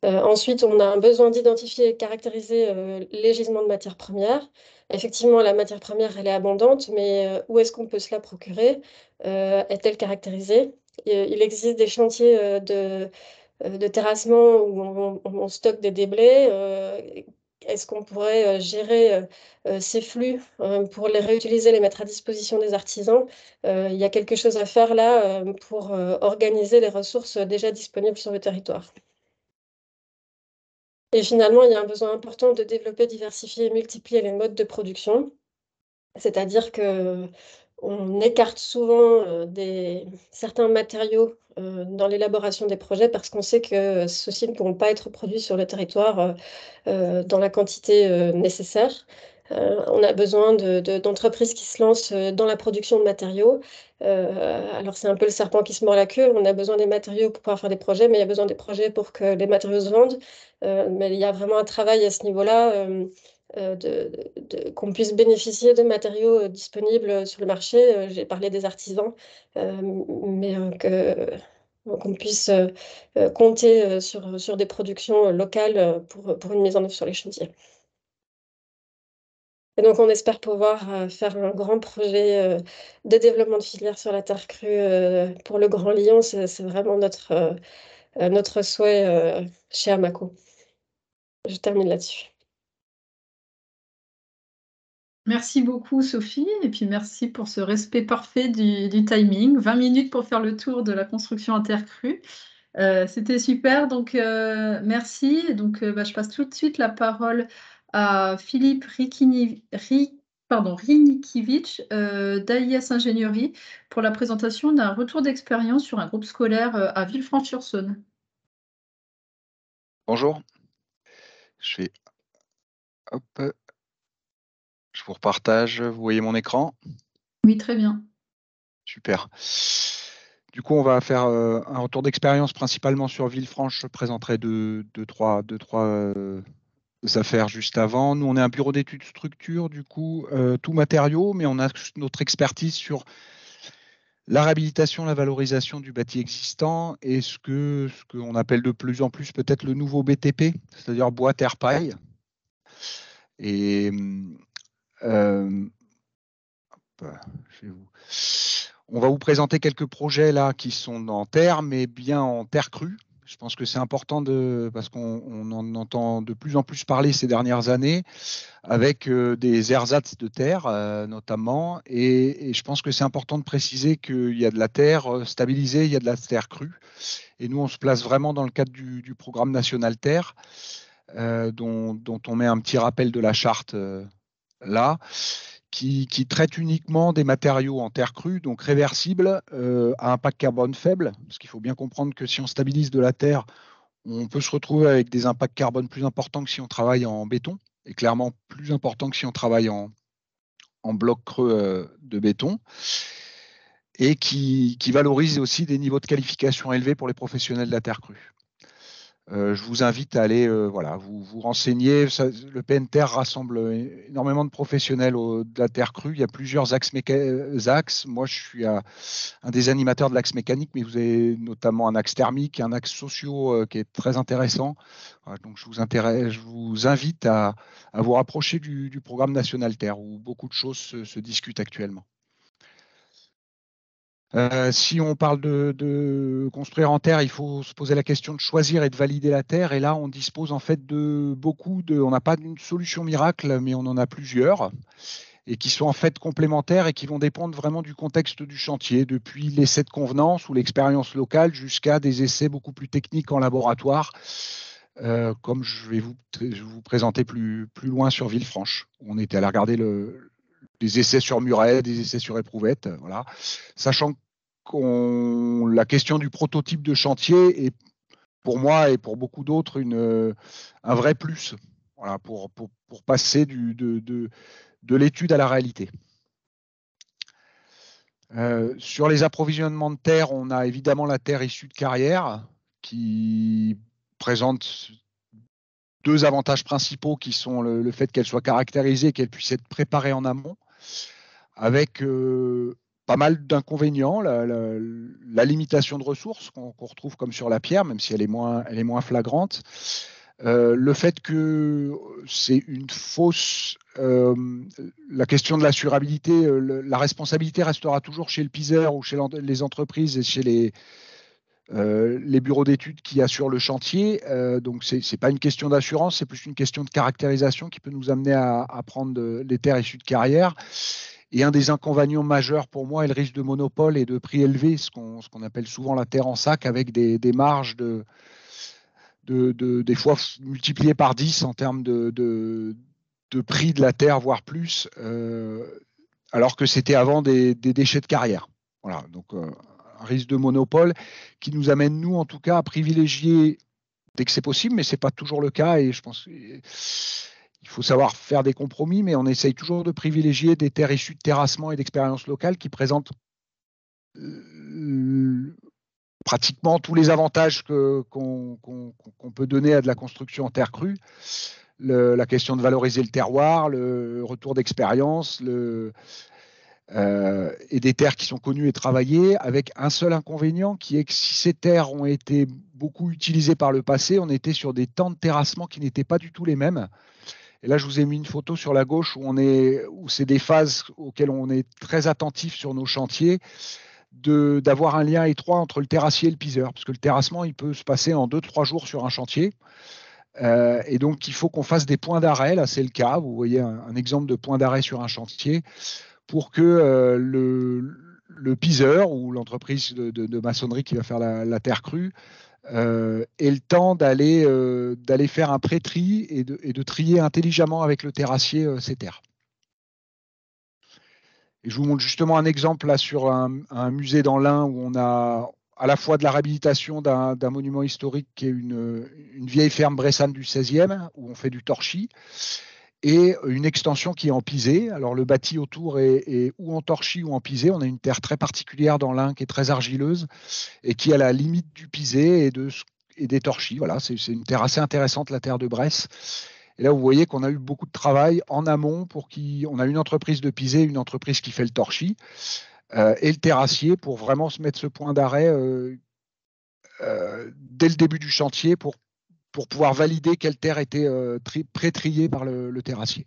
Ensuite, on a un besoin d'identifier et de caractériser les gisements de matières premières. Effectivement, la matière première, elle est abondante, mais où est-ce qu'on peut se la procurer? Est-elle caractérisée? Il existe des chantiers de terrassement où on stocke des déblais. Est-ce qu'on pourrait gérer ces flux pour les réutiliser, les mettre à disposition des artisans? Il y a quelque chose à faire là pour organiser les ressources déjà disponibles sur le territoire. Et finalement, il y a un besoin important de développer, diversifier et multiplier les modes de production. C'est-à-dire qu'on écarte souvent certains matériaux dans l'élaboration des projets parce qu'on sait que ceux-ci ne pourront pas être produits sur le territoire dans la quantité nécessaire. On a besoin d'entreprises qui se lancent dans la production de matériaux. Alors, c'est un peu le serpent qui se mord la queue. On a besoin des matériaux pour pouvoir faire des projets, mais il y a besoin des projets pour que les matériaux se vendent. Mais il y a vraiment un travail à ce niveau-là, qu'on puisse bénéficier de matériaux disponibles sur le marché. J'ai parlé des artisans, mais qu'on puisse compter sur des productions locales pour une mise en œuvre sur les chantiers. Et donc, on espère pouvoir faire un grand projet de développement de filière sur la terre crue pour le Grand Lyon. C'est vraiment notre souhait chez Amaco. Je termine là-dessus. Merci beaucoup, Sophie, et puis merci pour ce respect parfait du timing. 20 minutes pour faire le tour de la construction en terre crue. C'était super, donc merci. Donc, je passe tout de suite la parole à Philippe Rinikiewicz d'AIS Ingénierie pour la présentation d'un retour d'expérience sur un groupe scolaire à Villefranche-sur-Saône. Bonjour, hop, je vous repartage, vous voyez mon écran? Oui, très bien. Super. Du coup, on va faire un retour d'expérience principalement sur Villefranche. Je présenterai deux, trois affaires juste avant. Nous, on est un bureau d'études structure, du coup, tout matériaux, mais on a notre expertise sur la réhabilitation, la valorisation du bâti existant et ce qu'on appelle de plus en plus peut-être le nouveau BTP, c'est-à-dire bois, terre, paille. Et on va vous présenter quelques projets là qui sont en terre, mais bien en terre crue. Je pense que c'est important parce qu'on en entend de plus en plus parler ces dernières années avec des ersatz de terre notamment. Et je pense que c'est important de préciser qu'il y a de la terre stabilisée, il y a de la terre crue. Et nous, on se place vraiment dans le cadre du programme national terre, dont on met un petit rappel de la charte là. Qui traite uniquement des matériaux en terre crue, donc réversibles, à impact carbone faible, parce qu'il faut bien comprendre que si on stabilise de la terre, on peut se retrouver avec des impacts carbone plus importants que si on travaille en béton. est clairement plus important que si on travaille en bloc creux de béton, et qui valorise aussi des niveaux de qualification élevés pour les professionnels de la terre crue. Je vous invite à aller vous renseigner. Le PNTER rassemble énormément de professionnels de la terre crue. Il y a plusieurs axes. Moi, je suis un des animateurs de l'axe mécanique, mais vous avez notamment un axe thermique, un axe socio qui est très intéressant. Donc, je vous invite à vous rapprocher du programme national terre, où beaucoup de choses se discutent actuellement. Si on parle de construire en terre, il faut se poser la question de choisir et de valider la terre. Et là, on dispose en fait on n'a pas d'une solution miracle, mais on en a plusieurs et qui sont en fait complémentaires et qui vont dépendre vraiment du contexte du chantier, depuis l'essai de convenance ou l'expérience locale jusqu'à des essais beaucoup plus techniques en laboratoire, comme je vais vous présenter plus loin sur Villefranche, où on était allé regarder des essais sur muret, des essais sur éprouvette, voilà. Sachant que la question du prototype de chantier est, pour moi et pour beaucoup d'autres, un vrai plus, voilà, pour passer de l'étude à la réalité. Sur les approvisionnements de terre, on a évidemment la terre issue de carrière qui présente deux avantages principaux qui sont le fait qu'elle soit caractérisée, qu'elle puisse être préparée en amont, avec pas mal d'inconvénients, la limitation de ressources qu'on retrouve comme sur la pierre, même si elle est moins flagrante. Le fait que c'est une fausse... la question de l'assurabilité, la responsabilité restera toujours chez le piseur ou chez les entreprises et chez les bureaux d'études qui assurent le chantier. Donc, ce n'est pas une question d'assurance, c'est plus une question de caractérisation qui peut nous amener à prendre les terres issues de carrière. Et un des inconvénients majeurs pour moi est le risque de monopole et de prix élevé, ce qu'on appelle souvent la terre en sac, avec des marges des fois multipliées par 10 en termes de prix de la terre, voire plus, alors que c'était avant des déchets de carrière. Voilà, donc un risque de monopole qui nous amène, nous, en tout cas, à privilégier, dès que c'est possible, mais ce n'est pas toujours le cas, et je pense qu'il faut savoir faire des compromis, mais on essaye toujours de privilégier des terres issues de terrassement et d'expérience locale qui présentent pratiquement tous les avantages qu'on peut donner à de la construction en terre crue. La question de valoriser le terroir, le retour d'expérience, et des terres qui sont connues et travaillées, avec un seul inconvénient qui est que si ces terres ont été beaucoup utilisées par le passé, on était sur des temps de terrassement qui n'étaient pas du tout les mêmes. Et là, je vous ai mis une photo sur la gauche où c'est des phases auxquelles on est très attentif sur nos chantiers, d'avoir un lien étroit entre le terrassier et le piseur, parce que le terrassement, il peut se passer en 2-3 jours sur un chantier. Et donc, il faut qu'on fasse des points d'arrêt. Là, c'est le cas. Vous voyez un exemple de point d'arrêt sur un chantier pour que le piseur ou l'entreprise de maçonnerie qui va faire la terre crue ait le temps d'aller faire un pré-tri et de trier intelligemment avec le terrassier ces terres. Et je vous montre justement un exemple là sur un musée dans l'Ain où on a à la fois de la réhabilitation d'un monument historique qui est une vieille ferme bressane du 16e, où on fait du torchis, et une extension qui est en pisé. Alors le bâti autour est ou en torchis ou en pisé. On a une terre très particulière dans l'Ain qui est très argileuse et qui est à la limite du pisé et des torchis. Voilà, c'est une terre assez intéressante, la terre de Bresse. Et là, vous voyez qu'on a eu beaucoup de travail en amont on a une entreprise de pisé, une entreprise qui fait le torchis, et le terrassier pour vraiment se mettre ce point d'arrêt dès le début du chantier pour pouvoir valider quelle terre était pré-triée par le terrassier.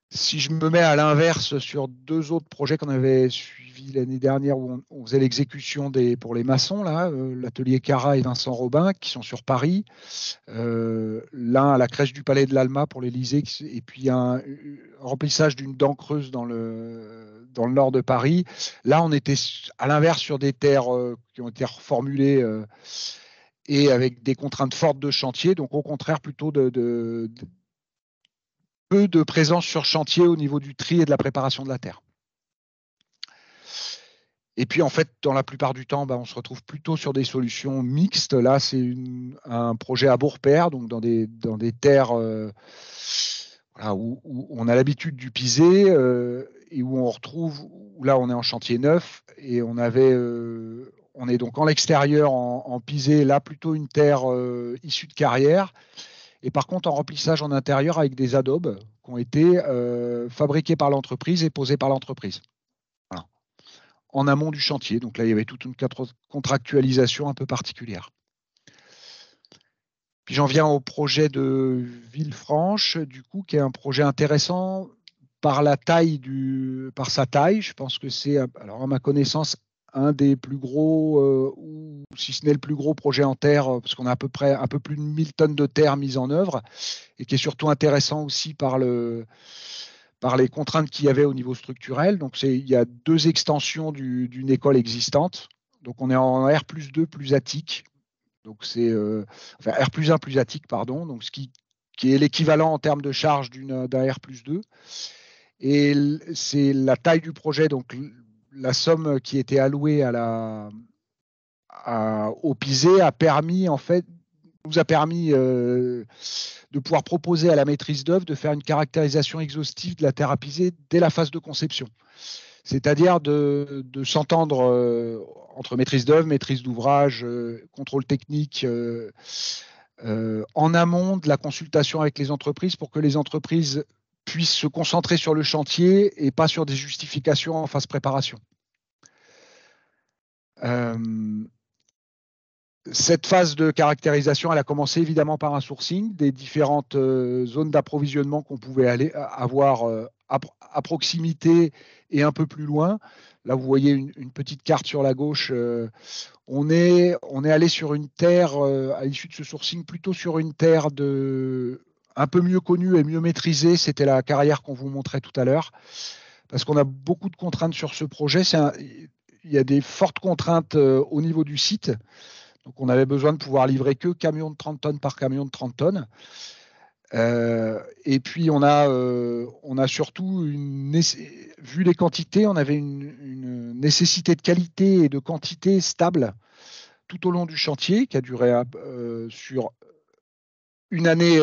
Si je me mets à l'inverse sur deux autres projets qu'on avait suivis l'année dernière où on faisait l'exécution pour les maçons, l'atelier Cara et Vincent Robin qui sont sur Paris, l'un à la crèche du Palais de l'Alma pour l'Élysée, et puis un remplissage d'une dent creuse dans le nord de Paris. Là, on était à l'inverse sur des terres qui ont été reformulées et avec des contraintes fortes de chantier, donc au contraire plutôt peu de présence sur chantier au niveau du tri et de la préparation de la terre. Et puis, en fait, dans la plupart du temps, on se retrouve plutôt sur des solutions mixtes. Là, c'est un projet à Beaurepaire, donc dans des terres voilà, où on a l'habitude du pisé et où on retrouve, où là, on est en chantier neuf et on est donc en l'extérieur en pisé, là, plutôt une terre issue de carrière. Et par contre, en remplissage en intérieur avec des adobes qui ont été fabriqués par l'entreprise et posés par l'entreprise. Voilà. En amont du chantier. Donc là, il y avait toute une contractualisation un peu particulière. Puis j'en viens au projet de Villefranche, du coup, qui est un projet intéressant par sa taille. Je pense que c'est, alors à ma connaissance, un des plus gros, ou si ce n'est le plus gros projet en terre, parce qu'on a à peu près un peu plus de 1000 tonnes de terre mises en œuvre, et qui est surtout intéressant aussi par les contraintes qu'il y avait au niveau structurel. Donc il y a 2 extensions d'une école existante. Donc on est en R+2 plus attique. Donc c'est R+1 plus attique, pardon, donc ce qui est l'équivalent en termes de charge d'un R+2. Et c'est la taille du projet, donc la somme qui était allouée au pisé nous a permis de pouvoir proposer à la maîtrise d'œuvre de faire une caractérisation exhaustive de la terre à piser dès la phase de conception. C'est-à-dire de s'entendre entre maîtrise d'œuvre, maîtrise d'ouvrage, contrôle technique, en amont de la consultation avec les entreprises pour que les entreprises puissent se concentrer sur le chantier et pas sur des justifications en phase préparation. Cette phase de caractérisation, elle a commencé évidemment par un sourcing des différentes zones d'approvisionnement qu'on pouvait avoir à proximité et un peu plus loin. Là, vous voyez une petite carte sur la gauche. On est allé sur une terre, à l'issue de ce sourcing, plutôt sur une terre un peu mieux connue et mieux maîtrisée. C'était la carrière qu'on vous montrait tout à l'heure. Parce qu'on a beaucoup de contraintes sur ce projet. Il y a des fortes contraintes au niveau du site. Donc, on avait besoin de pouvoir livrer que camion de 30 tonnes par camion de 30 tonnes. Et puis, on a surtout, vu les quantités, on avait une nécessité de qualité et de quantité stable tout au long du chantier qui a duré sur une année,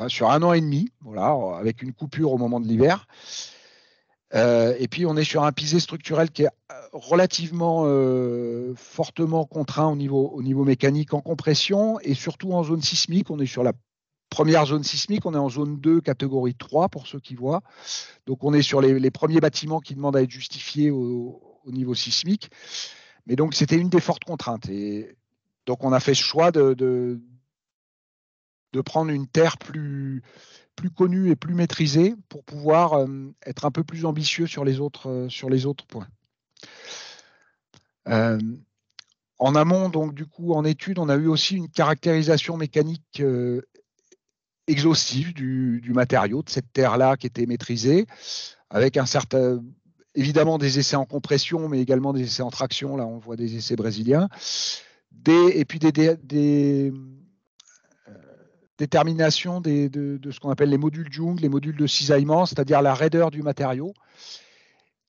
sur 1 an et demi, voilà, avec une coupure au moment de l'hiver. Et puis, on est sur un pisé structurel qui est relativement fortement contraint au niveau mécanique en compression et surtout en zone sismique. On est sur la première zone sismique, on est en zone 2, catégorie 3 pour ceux qui voient. Donc, on est sur les premiers bâtiments qui demandent à être justifiés au niveau sismique. Mais donc, c'était une des fortes contraintes. Et donc, on a fait ce choix de prendre une terre plus connue et plus maîtrisée pour pouvoir être un peu plus ambitieux sur les autres points. En amont, donc du coup, en étude, on a eu aussi une caractérisation mécanique exhaustive du matériau, de cette terre-là qui était maîtrisée, avec évidemment des essais en compression, mais également des essais en traction. Là, on voit des essais brésiliens. Et puis des détermination de ce qu'on appelle les modules Jung, les modules de cisaillement, c'est-à-dire la raideur du matériau.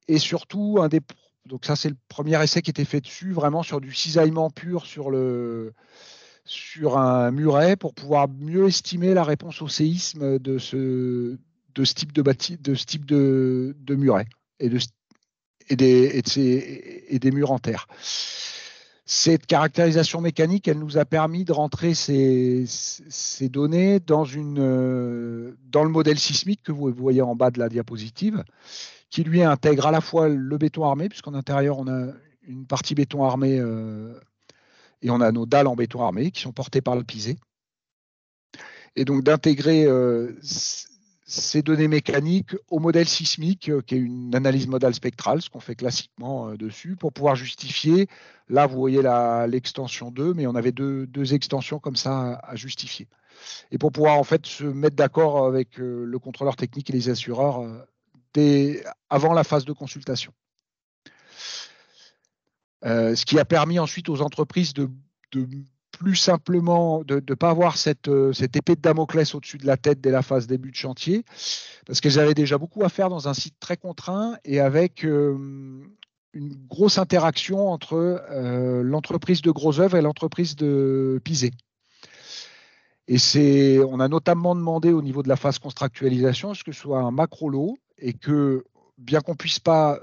Et surtout, donc ça c'est le premier essai qui était fait dessus, vraiment sur du cisaillement pur sur un muret pour pouvoir mieux estimer la réponse au séisme de ce type de muret et des murs en terre. Cette caractérisation mécanique, elle nous a permis de rentrer ces données dans le modèle sismique que vous voyez en bas de la diapositive, qui lui intègre à la fois le béton armé, puisqu'en intérieur, on a une partie béton armé et on a nos dalles en béton armé qui sont portées par le pisé. Et donc d'intégrer ces données mécaniques au modèle sismique, qui est une analyse modale spectrale, ce qu'on fait classiquement dessus, pour pouvoir justifier. Là, vous voyez l'extension 2, mais on avait deux extensions comme ça à justifier. Et pour pouvoir en fait se mettre d'accord avec le contrôleur technique et les assureurs avant la phase de consultation. Ce qui a permis ensuite aux entreprises de plus simplement de ne pas avoir cette épée de Damoclès au-dessus de la tête dès la phase début de chantier, parce qu'elles avaient déjà beaucoup à faire dans un site très contraint et avec une grosse interaction entre l'entreprise de Gros-Œuvre et l'entreprise de Pisé. Et on a notamment demandé au niveau de la phase contractualisation ce que ce soit un macro lot et que, bien qu'on ne puisse pas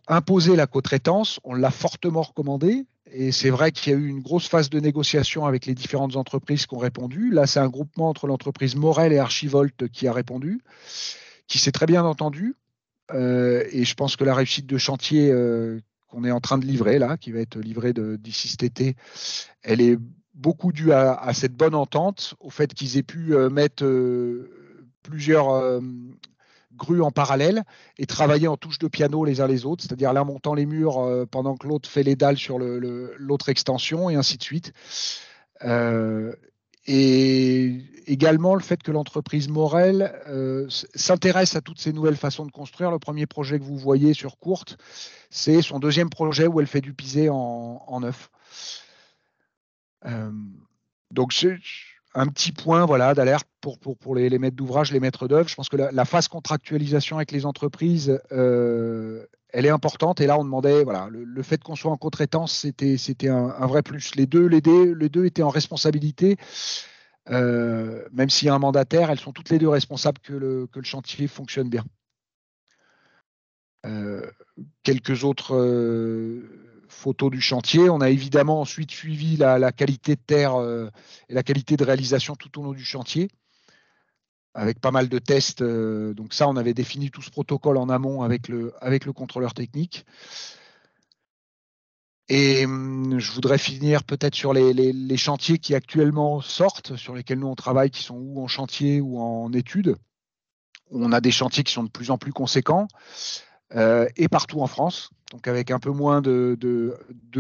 imposer la co-traitance, on l'a fortement recommandé. Et c'est vrai qu'il y a eu une grosse phase de négociation avec les différentes entreprises qui ont répondu. Là, c'est un groupement entre l'entreprise Morel et Archivolt qui a répondu, qui s'est très bien entendu. Et je pense que la réussite de chantier qu'on est en train de livrer, là, qui va être livrée d'ici cet été, elle est beaucoup due à cette bonne entente, au fait qu'ils aient pu mettre plusieurs grues en parallèle et travailler en touche de piano les uns les autres, c'est-à-dire l'un montant les murs pendant que l'autre fait les dalles sur l'autre extension et ainsi de suite. Et également le fait que l'entreprise Morel s'intéresse à toutes ces nouvelles façons de construire. Le premier projet que vous voyez sur Courte, c'est son deuxième projet où elle fait du pisé en neuf. Donc c'est un petit point voilà, d'alerte pour les maîtres d'ouvrage, les maîtres d'œuvre. Je pense que la phase contractualisation avec les entreprises, elle est importante. Et là, on demandait, voilà, le fait qu'on soit en co-traitance, c'était un vrai plus. Les deux étaient en responsabilité. Même s'il y a un mandataire, elles sont toutes les deux responsables que le chantier fonctionne bien. Quelques autres photos du chantier. On a évidemment ensuite suivi la qualité de terre et la qualité de réalisation tout au long du chantier, avec pas mal de tests. Donc ça, on avait défini tout ce protocole en amont avec le contrôleur technique. Et je voudrais finir peut-être sur les chantiers qui actuellement sortent, sur lesquels nous on travaille, qui sont ou en chantier ou en études. On a des chantiers qui sont de plus en plus conséquents et partout en France, donc avec un peu moins de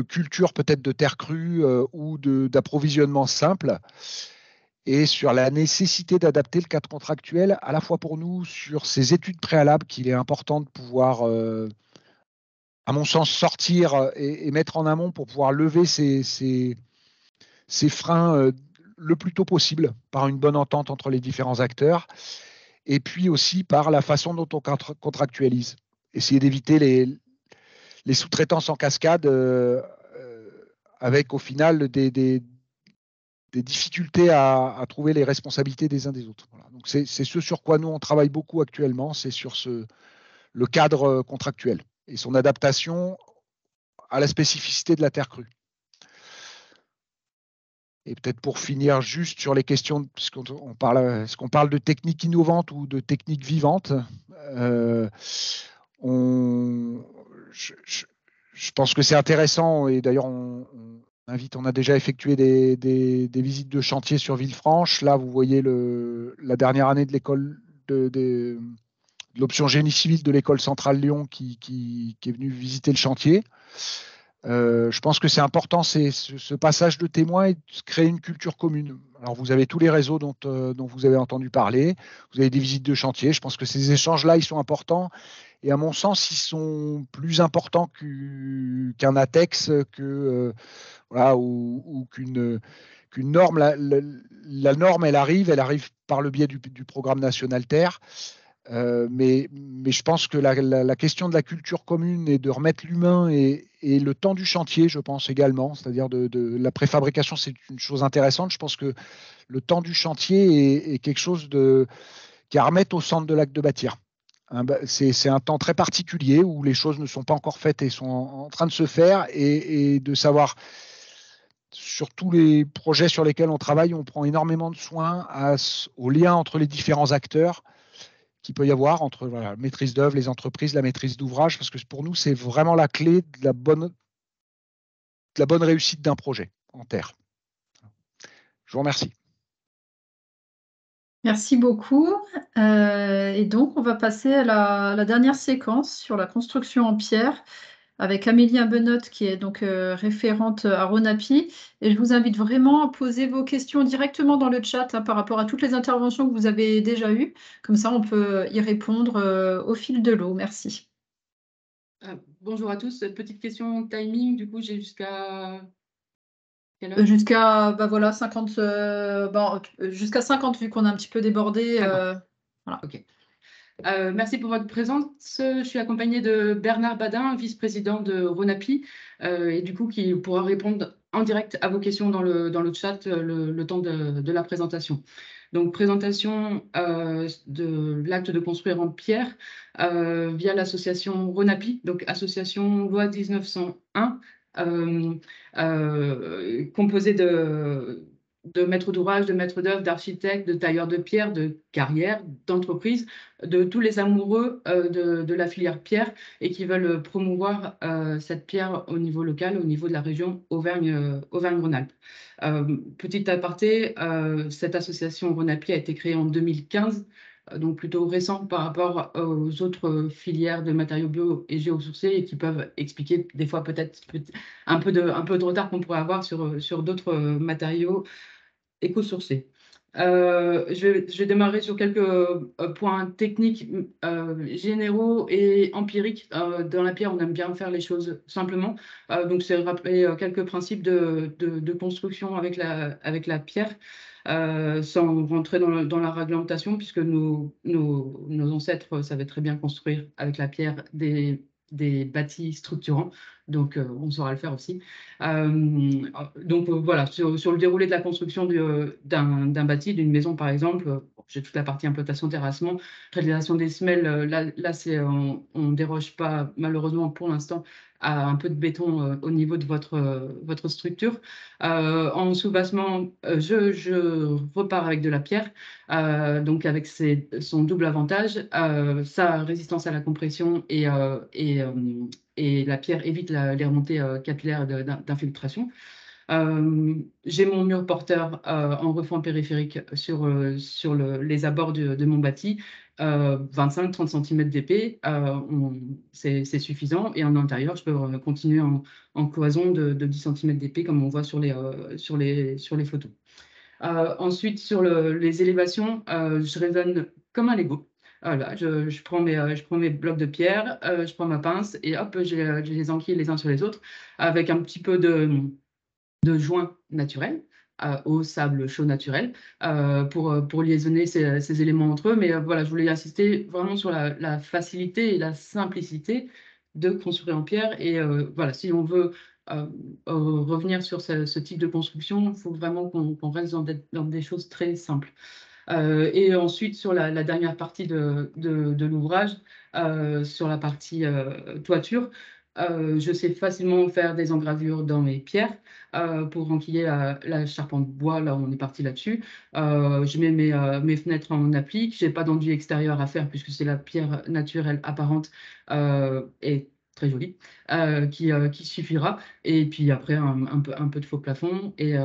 culture peut-être de terre crue ou d'approvisionnement simple, et sur la nécessité d'adapter le cadre contractuel à la fois pour nous sur ces études préalables qu'il est important de pouvoir à mon sens, sortir et mettre en amont pour pouvoir lever ces freins le plus tôt possible par une bonne entente entre les différents acteurs, et puis aussi par la façon dont on contractualise. Essayer d'éviter les sous-traitances en cascade avec au final des difficultés à trouver les responsabilités des uns des autres. Voilà. Donc c'est ce sur quoi nous on travaille beaucoup actuellement, c'est sur le cadre contractuel et son adaptation à la spécificité de la terre crue. Et peut-être pour finir juste sur les questions, puisqu'on parle, est-ce qu'on parle de techniques innovantes ou de techniques vivantes, je pense que c'est intéressant, et d'ailleurs on a déjà effectué des visites de chantier sur Villefranche. Là, vous voyez la dernière année de l'école de l'option génie civil de l'école centrale Lyon qui est venue visiter le chantier. Je pense que c'est important, c'est ce passage de témoin et de créer une culture commune. Alors, vous avez tous les réseaux dont vous avez entendu parler, vous avez des visites de chantier. Je pense que ces échanges-là, ils sont importants. Et à mon sens, ils sont plus importants qu'un ATEX, voilà, ou qu'une norme. La norme, elle arrive par le biais du programme national Terre. Mais je pense que la question de la culture commune et de remettre l'humain et le temps du chantier, je pense également, c'est-à-dire de la préfabrication, c'est une chose intéressante. Je pense que le temps du chantier est quelque chose qui est à remettre au centre de l'acte de bâtir. C'est un temps très particulier où les choses ne sont pas encore faites et sont en train de se faire, et de savoir, sur tous les projets sur lesquels on travaille, on prend énormément de soin au lien entre les différents acteurs qu'il peut y avoir entre la maîtrise d'œuvre, les entreprises, la maîtrise d'ouvrage, parce que pour nous, c'est vraiment la clé de la bonne réussite d'un projet en terre. Je vous remercie. Merci beaucoup. Et donc, on va passer à la dernière séquence sur la construction en pierre avec Amélie Benoît, qui est donc référente à RONAPI. Et je vous invite vraiment à poser vos questions directement dans le chat par rapport à toutes les interventions que vous avez déjà eues. Comme ça, on peut y répondre au fil de l'eau. Merci. Bonjour à tous. Petite question timing, du coup, j'ai jusqu'à quelle heure? Jusqu'à voilà, 50, jusqu'à 50 vu qu'on a un petit peu débordé. Voilà. Ok. Merci pour votre présence. Je suis accompagnée de Bernard Badin, vice-président de Ronapi, et du coup qui pourra répondre en direct à vos questions dans le chat le temps de la présentation. Donc présentation de l'acte de construire en pierre via l'association Ronapi, donc association loi 1901, composée de maîtres d'ouvrage, de maîtres d'œuvre, d'architectes, de tailleurs de pierre, de carrières, d'entreprises, de tous les amoureux de la filière pierre et qui veulent promouvoir cette pierre au niveau local, au niveau de la région Auvergne-Rhône-Alpes. Petit aparté, cette association Ronapi a été créée en 2015, donc plutôt récent par rapport aux autres filières de matériaux bio et géosourcés et qui peuvent expliquer des fois peut-être un peu de retard qu'on pourrait avoir sur d'autres matériaux éco-sourcés. Je vais démarrer sur quelques points techniques généraux et empiriques. Dans la pierre, on aime bien faire les choses simplement. Donc, c'est rappeler quelques principes de construction avec la pierre, sans rentrer dans la réglementation, puisque nos ancêtres savaient très bien construire avec la pierre des bâtis structurants. Donc, on saura le faire aussi. Voilà, sur le déroulé de la construction d'un bâti, d'une maison par exemple, j'ai toute la partie implantation, terrassement, réalisation des semelles. Là on ne déroge pas malheureusement pour l'instant à un peu de béton au niveau de votre structure. En soubassement, je repars avec de la pierre, donc avec son double avantage, sa résistance à la compression et la pierre évite les remontées capillaires d'infiltration. J'ai mon mur porteur en refend périphérique sur les abords de mon bâti, 25-30 cm d'épais, c'est suffisant. Et en intérieur, je peux continuer en cloison de 10 cm d'épais, comme on voit sur les photos. Ensuite, sur les élévations, je raisonne comme un Lego. Voilà, je prends mes blocs de pierre, je prends ma pince et hop, j'ai les enquilles les uns sur les autres avec un petit peu de joints naturels, eau, sable, chaud naturel, pour liaisonner ces éléments entre eux. Mais voilà, je voulais insister vraiment sur la facilité et la simplicité de construire en pierre. Et voilà, si on veut revenir sur ce type de construction, il faut vraiment qu'on reste dans des choses très simples. Et ensuite, sur la dernière partie de l'ouvrage, sur la partie toiture, je sais facilement faire des engravures dans mes pierres pour enquiller la charpente bois. Là, on est parti là-dessus. Je mets mes fenêtres en applique. Je n'ai pas d'enduit extérieur à faire puisque c'est la pierre naturelle apparente et très jolie qui suffira. Et puis après, un peu de faux plafond et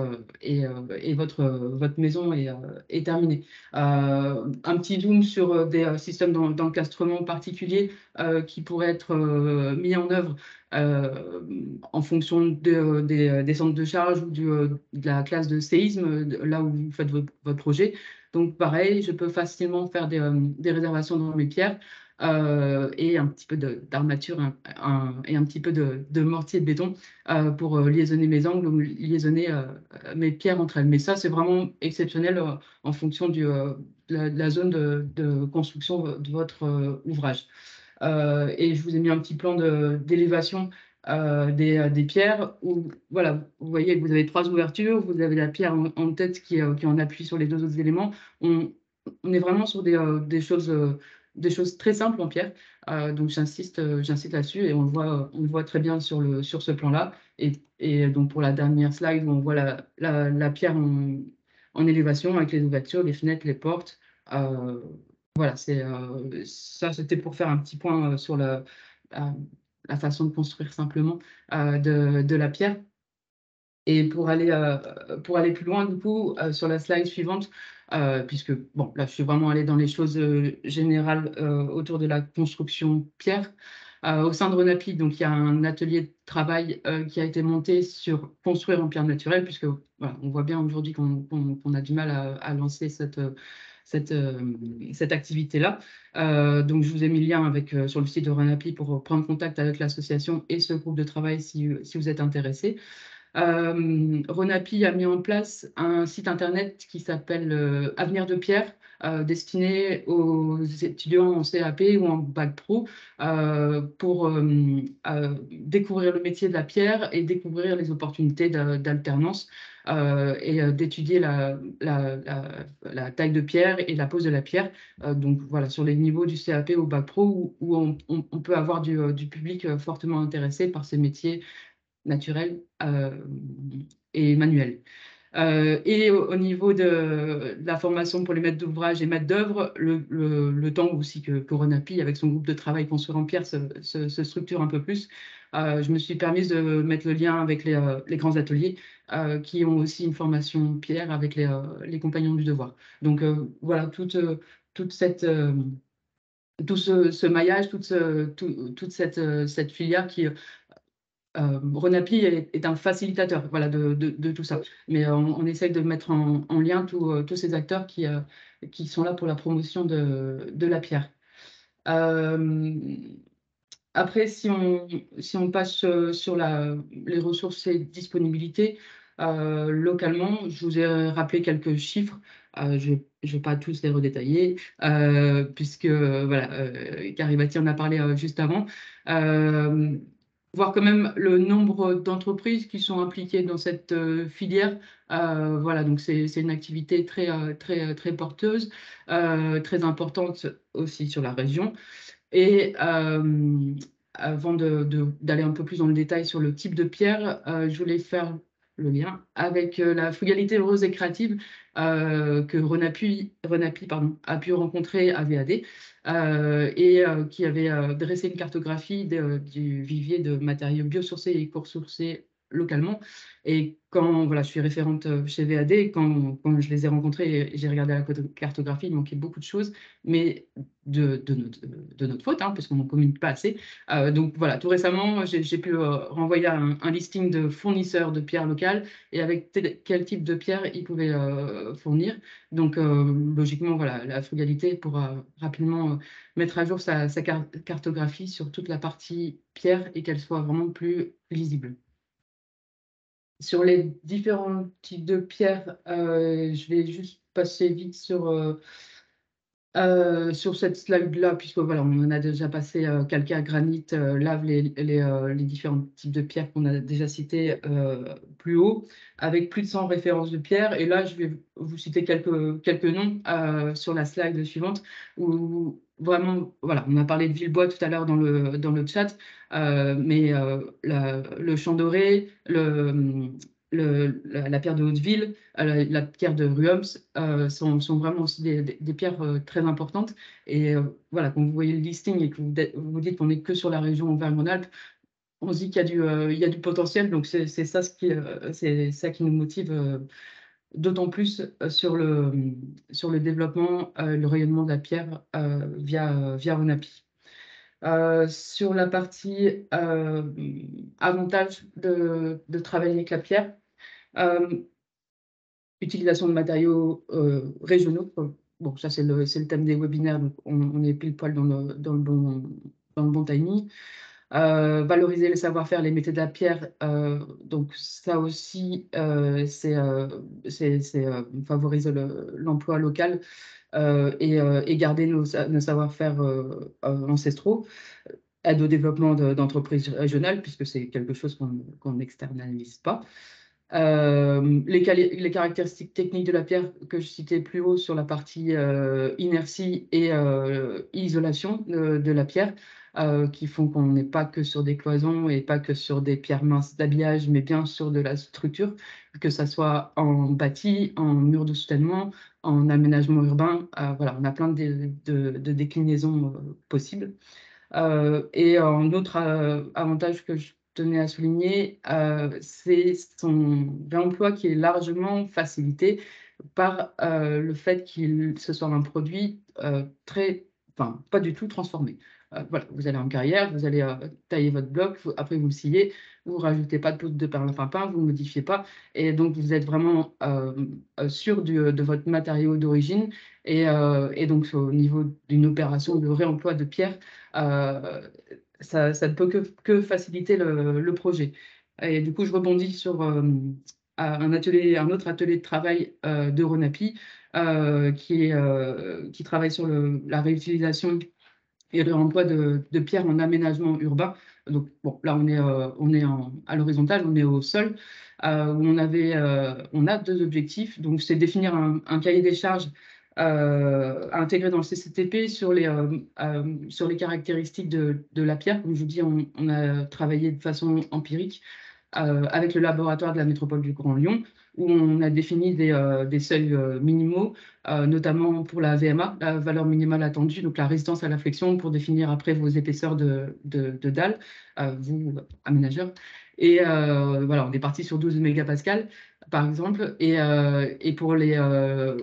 votre maison est terminée. Un petit zoom sur des systèmes d'encastrement particuliers qui pourraient être mis en œuvre en fonction des centres de charge ou de la classe de séisme, là où vous faites votre projet. Donc pareil, je peux facilement faire des réservations dans mes pierres et un petit peu d'armature et un petit peu de mortier de béton pour liaisonner mes angles ou liaisonner mes pierres entre elles. Mais ça, c'est vraiment exceptionnel en fonction de la zone de construction de votre ouvrage. Et je vous ai mis un petit plan d'élévation des pierres où, voilà, vous voyez que vous avez 3 ouvertures, vous avez la pierre en tête qui en appuie sur les 2 autres éléments. On est vraiment sur des choses très simples en pierre. Donc j'insiste là-dessus et on le voit très bien sur ce plan-là. Et donc pour la dernière slide, on voit la pierre en élévation avec les ouvertures, les fenêtres, les portes. Voilà, ça, c'était pour faire un petit point sur la façon de construire simplement de la pierre. Et pour aller plus loin, du coup, sur la slide suivante, puisque, bon, là, je suis vraiment allée dans les choses générales autour de la construction pierre. Au sein de Ronapi, donc, il y a un atelier de travail qui a été monté sur construire en pierre naturelle, puisque voilà, on voit bien aujourd'hui qu'on a du mal à lancer cette activité-là. Donc, je vous ai mis le lien sur le site de RENAPI pour prendre contact avec l'association et ce groupe de travail si vous êtes intéressé. RENAPI a mis en place un site internet qui s'appelle Avenir de Pierre, destiné aux étudiants en CAP ou en bac pro pour découvrir le métier de la pierre et découvrir les opportunités d'alternance et d'étudier la taille de pierre et la pose de la pierre. Donc voilà, sur les niveaux du CAP au bac pro où on peut avoir du public fortement intéressé par ces métiers naturel et manuel. Et au niveau de la formation pour les maîtres d'ouvrage et maîtres d'œuvre, le temps aussi que RENAPI, avec son groupe de travail Construire en pierre, se structure un peu plus, je me suis permise de mettre le lien avec les grands ateliers qui ont aussi une formation pierre avec les compagnons du devoir. Donc voilà, toute cette... tout ce maillage, toute cette filière qui RENAPI est un facilitateur, voilà, de tout ça. Mais on essaye de mettre en lien tous ces acteurs qui sont là pour la promotion de la pierre. Après, si on passe sur les ressources et disponibilités, localement, je vous ai rappelé quelques chiffres. Je ne vais pas tous les redétailler, puisque voilà, Karibati en a parlé juste avant. Voir quand même le nombre d'entreprises qui sont impliquées dans cette filière. Voilà, donc c'est une activité très porteuse, très importante aussi sur la région. Et avant d'aller un peu plus dans le détail sur le type de pierre, je voulais faire le lien avec la frugalité heureuse et créative que RENAPI a pu rencontrer à VAD et qui avait dressé une cartographie du vivier de matériaux biosourcés et éco-sourcés localement. Et quand voilà, je suis référente chez VAD, quand je les ai rencontrés et j'ai regardé la cartographie, il manquait beaucoup de choses, mais de notre faute, hein, parce qu'on n'en communique pas assez. Donc voilà, tout récemment, j'ai pu renvoyer un listing de fournisseurs de pierres locales et avec quel type de pierre ils pouvaient fournir. Donc logiquement, voilà, la frugalité pourra rapidement mettre à jour sa cartographie sur toute la partie pierre et qu'elle soit vraiment plus lisible. Sur les différents types de pierres, je vais juste passer vite sur cette slide-là, puisque voilà, on en a déjà passé calcaire, granit, lave, les différents types de pierres qu'on a déjà cités plus haut, avec plus de 100 références de pierres. Et là, je vais vous citer quelques noms sur la slide suivante, où vraiment, voilà, on a parlé de Villebois tout à l'heure dans le chat, mais le Champ Doré, la pierre de Hauteville, la pierre de Ruoms sont vraiment aussi des pierres très importantes. Et voilà, quand vous voyez le listing et que vous dites qu'on n'est que sur la région Auvergne-Rhône-Alpes, on se dit qu'il y a du potentiel. Donc c'est ça qui nous motive d'autant plus sur le développement, le rayonnement de la pierre via RENAPI. Sur la partie avantage de travailler avec la pierre, utilisation de matériaux régionaux. Bon, ça, c'est le thème des webinaires, donc on est pile poil dans le bon timing. Valoriser les savoir-faire, les métiers de la pierre, donc ça aussi, c'est favoriser l'emploi local et garder nos savoir-faire ancestraux. Aide au développement d'entreprises régionales, puisque c'est quelque chose qu'on n'externalise pas. Les caractéristiques techniques de la pierre que je citais plus haut sur la partie inertie et isolation de la pierre, qui font qu'on n'est pas que sur des cloisons et pas que sur des pierres minces d'habillage, mais bien sur de la structure, que ça soit en bâti, en mur de soutènement, en aménagement urbain. Voilà, on a plein de déclinaisons possibles. Et un autre avantage que je tenais à souligner, c'est son réemploi qui est largement facilité par le fait qu'il ce soit un produit très enfin, pas du tout transformé. Voilà, vous allez en carrière, vous allez tailler votre bloc, après vous le sciez, vous ne rajoutez pas de poudre de perlimpinpin, vous ne modifiez pas, et donc vous êtes vraiment sûr de votre matériau d'origine, et donc au niveau d'une opération de réemploi de pierre, ça ne peut que faciliter le projet. Et du coup, je rebondis sur un autre atelier de travail de Renapi qui travaille sur la réutilisation et le réemploi de pierres en aménagement urbain. Donc, bon, là, on est à l'horizontale, on est au sol, où on a 2 objectifs. Donc, c'est définir un cahier des charges à intégrer dans le CCTP sur les caractéristiques de la pierre. Comme je vous dis, on a travaillé de façon empirique avec le laboratoire de la métropole du Grand Lyon, où on a défini des seuils minimaux, notamment pour la VMA, la valeur minimale attendue, donc la résistance à la flexion, pour définir après vos épaisseurs de dalles, vous, aménageurs. Et voilà, on est parti sur 12 mégapascales, par exemple, et pour la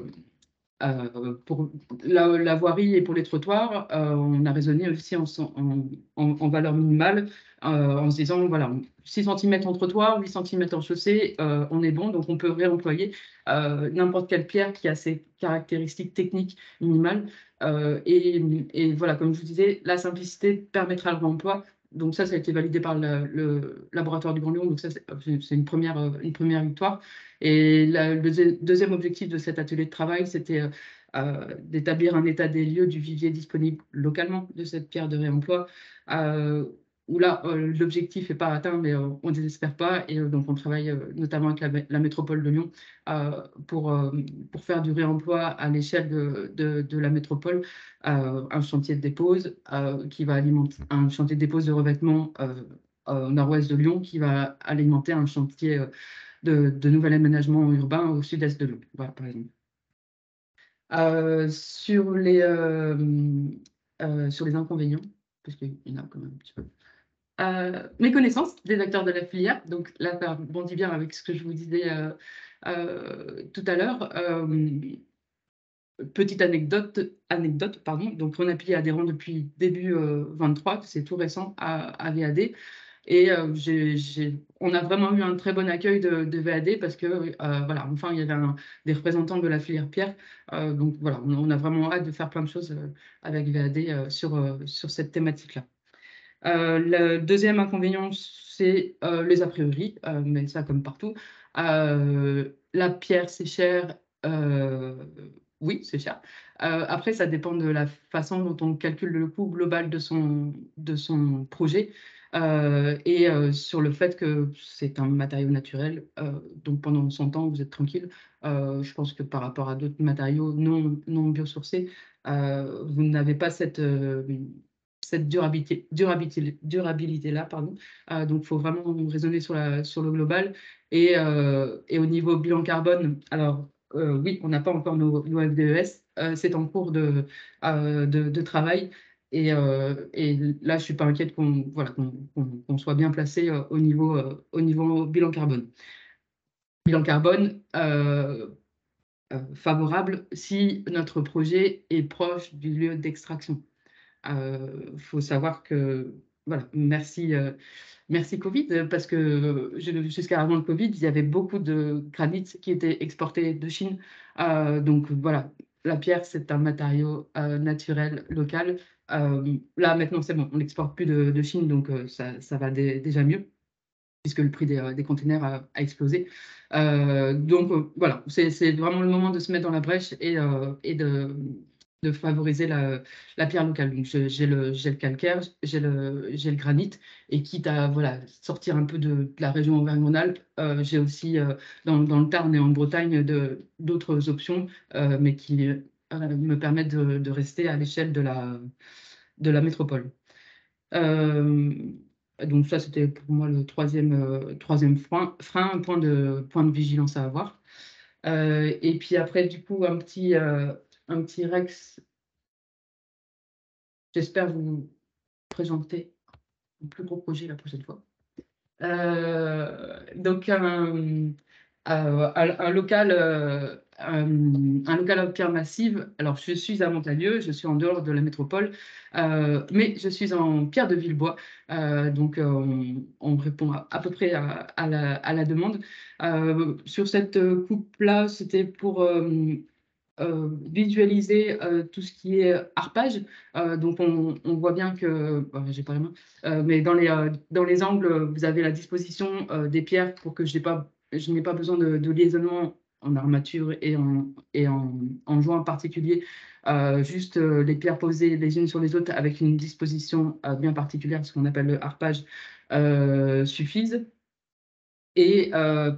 voirie et pour les trottoirs, on a raisonné aussi en valeur minimale, en se disant, voilà, 6 cm en trottoir, 8 cm en chaussée, on est bon, donc on peut réemployer n'importe quelle pierre qui a ses caractéristiques techniques minimales. Et voilà, comme je vous disais, la simplicité permettra le réemploi. Donc ça a été validé par le laboratoire du Grand Lyon, donc ça, c'est une première victoire. Et le deuxième objectif de cet atelier de travail, c'était d'établir un état des lieux du vivier disponible localement de cette pierre de réemploi, où là, l'objectif n'est pas atteint, mais on ne désespère pas. Et donc, on travaille notamment avec la métropole de Lyon pour faire du réemploi à l'échelle de la métropole, un chantier de dépose qui va alimenter un chantier de dépose de revêtement au nord-ouest de Lyon qui va alimenter un chantier de nouvel aménagement urbain au sud-est de Lyon, voilà, par exemple. Sur les inconvénients, parce qu'il y en a quand même un petit peu. Méconnaissance des acteurs de la filière, donc là, ça rebondit bien avec ce que je vous disais tout à l'heure. Petite anecdote, pardon. Donc, Renapi est adhérent depuis début 23, c'est tout récent à VAD. Et on a vraiment eu un très bon accueil de VAD parce que, voilà, enfin, il y avait des représentants de la filière pierre. Donc, voilà, on a vraiment hâte de faire plein de choses avec VAD sur cette thématique-là. Le deuxième inconvénient, c'est les a priori, mais ça comme partout. La pierre, c'est cher. Oui, c'est cher. Après, ça dépend de la façon dont on calcule le coût global de son projet et sur le fait que c'est un matériau naturel. Donc, pendant 100 ans, vous êtes tranquille. Je pense que par rapport à d'autres matériaux non biosourcés, vous n'avez pas cette durabilité-là, pardon. Donc, il faut vraiment raisonner sur le global. Et au niveau bilan carbone, alors oui, on n'a pas encore nos FDES, c'est en cours de travail. Et là, je ne suis pas inquiète qu'on soit bien placé au niveau bilan carbone. Bilan carbone favorable si notre projet est proche du lieu d'extraction. Faut savoir que, voilà, merci Covid, parce que jusqu'à avant le Covid, il y avait beaucoup de granit qui était exporté de Chine. Donc voilà, la pierre, c'est un matériau naturel, local. Là, maintenant, c'est bon, on n'exporte plus de Chine, donc ça va déjà mieux, puisque le prix des containers a explosé. Donc voilà, c'est vraiment le moment de se mettre dans la brèche et de favoriser la pierre locale. Donc j'ai le calcaire, j'ai le granit, et quitte à voilà, sortir un peu de la région Auvergne-Rhône-Alpes, j'ai aussi dans le Tarn et en Bretagne d'autres options, mais qui me permettent de rester à l'échelle de la métropole. Donc ça, c'était pour moi le troisième frein, un point de vigilance à avoir. Et puis après, du coup, un petit Rex. J'espère vous présenter un plus gros projet la prochaine fois. Donc un local un local à pierre massive. Alors, je suis à Montalieu, je suis en dehors de la métropole, mais je suis en pierre de Villebois. Donc, on répond à peu près à la demande. Sur cette coupe-là, c'était pour visualiser tout ce qui est harpage. Donc, on voit bien que, j'ai pas la main, mais dans les angles, vous avez la disposition des pierres pour que je n'ai pas besoin de liaisonnement en armature et en joint particulier. Juste les pierres posées les unes sur les autres avec une disposition bien particulière, ce qu'on appelle le harpage, suffisent. Et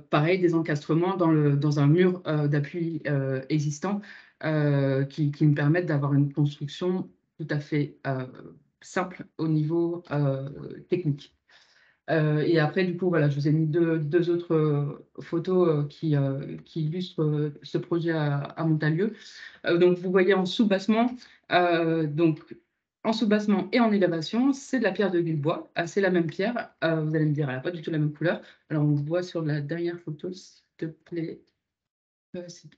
pareil, des encastrements dans un mur d'appui existant qui me permettent d'avoir une construction tout à fait simple au niveau technique. Et après, du coup, voilà, je vous ai mis deux autres photos qui illustrent ce projet à Montalieu. Donc, vous voyez en sous-bassement, donc en sous-bassement et en élévation, c'est de la pierre de Villebois. C'est la même pierre. Vous allez me dire, elle n'a pas du tout la même couleur. Alors, on voit sur la dernière photo, s'il te plaît.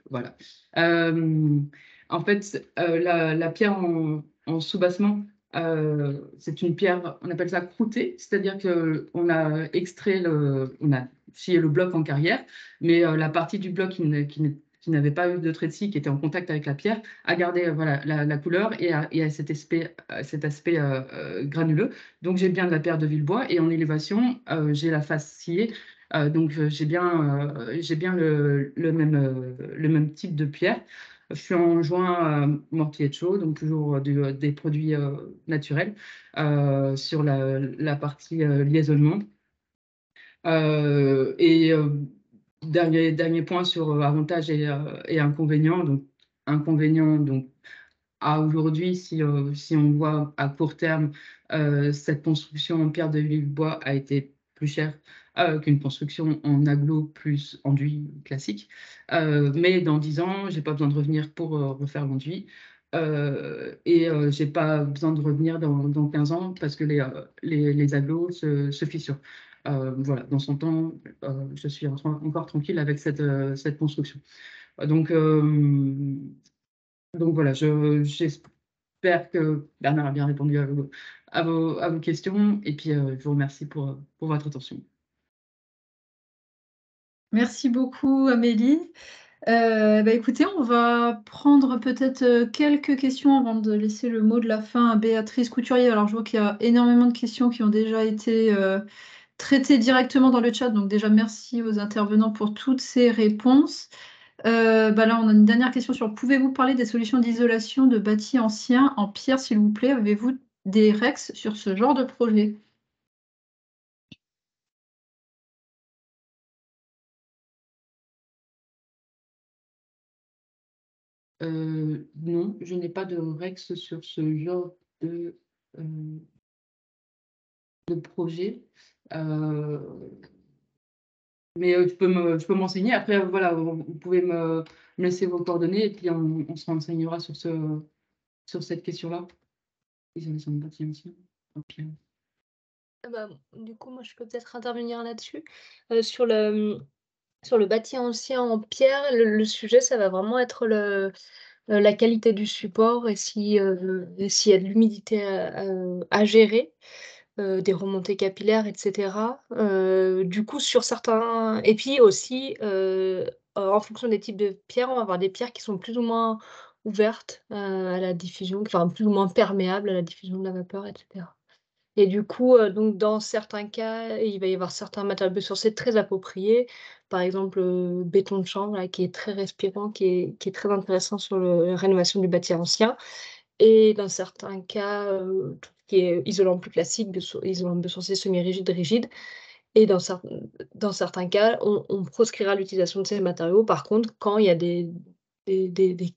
Voilà. En fait, la pierre en sous-bassement, c'est une pierre, on appelle ça croûtée, c'est-à-dire qu'on a extrait on a scié le bloc en carrière, mais la partie du bloc qui n'avait pas eu de trait de scie, qui était en contact avec la pierre, a gardé voilà, la couleur et a cet aspect granuleux. Donc j'ai bien de la pierre de Villebois et en élévation, j'ai la face sciée. Donc j'ai bien le même type de pierre. Je suis en joint mortier de chaux, donc toujours des produits naturels sur la partie liaisonnement. Et dernier point sur avantages et inconvénients. Donc, inconvénients, donc, à aujourd'hui, si on voit à court terme, cette construction en pierre de Villebois a été plus chère qu'une construction en aglo plus enduit classique. Mais dans 10 ans, je n'ai pas besoin de revenir pour refaire l'enduit. Et je n'ai pas besoin de revenir dans 15 ans parce que les aglos se fissurent. Voilà, dans son temps, je suis encore tranquille avec cette construction. Donc, voilà, j'espère que Bernard a bien répondu à vos questions et puis je vous remercie pour votre attention. Merci beaucoup, Amélie. Écoutez, on va prendre peut-être quelques questions avant de laisser le mot de la fin à Béatrice Couturier. Alors, je vois qu'il y a énormément de questions qui ont déjà été traitées directement dans le chat. Donc, déjà, merci aux intervenants pour toutes ces réponses. Là, on a une dernière question sur pouvez-vous parler des solutions d'isolation de bâtis anciens en pierre, s'il vous plaît? Avez-vous des REX sur ce genre de projet? Non, je n'ai pas de REX sur ce genre de projet. Mais je peux m'enseigner. Après, voilà, vous pouvez me laisser vos coordonnées et puis on se renseignera sur cette question-là. Isolation de bâti ancien en pierre. Du coup, moi, je peux peut-être intervenir là-dessus. Sur le bâti ancien en pierre, le sujet, ça va vraiment être la qualité du support et s'il y a de l'humidité à gérer, des remontées capillaires, etc. Du coup, sur certains... Et puis aussi, en fonction des types de pierres, on va avoir des pierres qui sont plus ou moins ouvertes à la diffusion, enfin plus ou moins perméables à la diffusion de la vapeur, etc. Et du coup, donc dans certains cas, il va y avoir certains matériaux biosourcés très appropriés. Par exemple, béton de chanvre là, qui est très respirant, qui est très intéressant sur la rénovation du bâti ancien. Et dans certains cas, tout ce qui est isolant plus classique, isolant biosourcé semi-rigide, rigide. Et dans certains cas, on proscrira l'utilisation de ces matériaux. Par contre, quand il y a des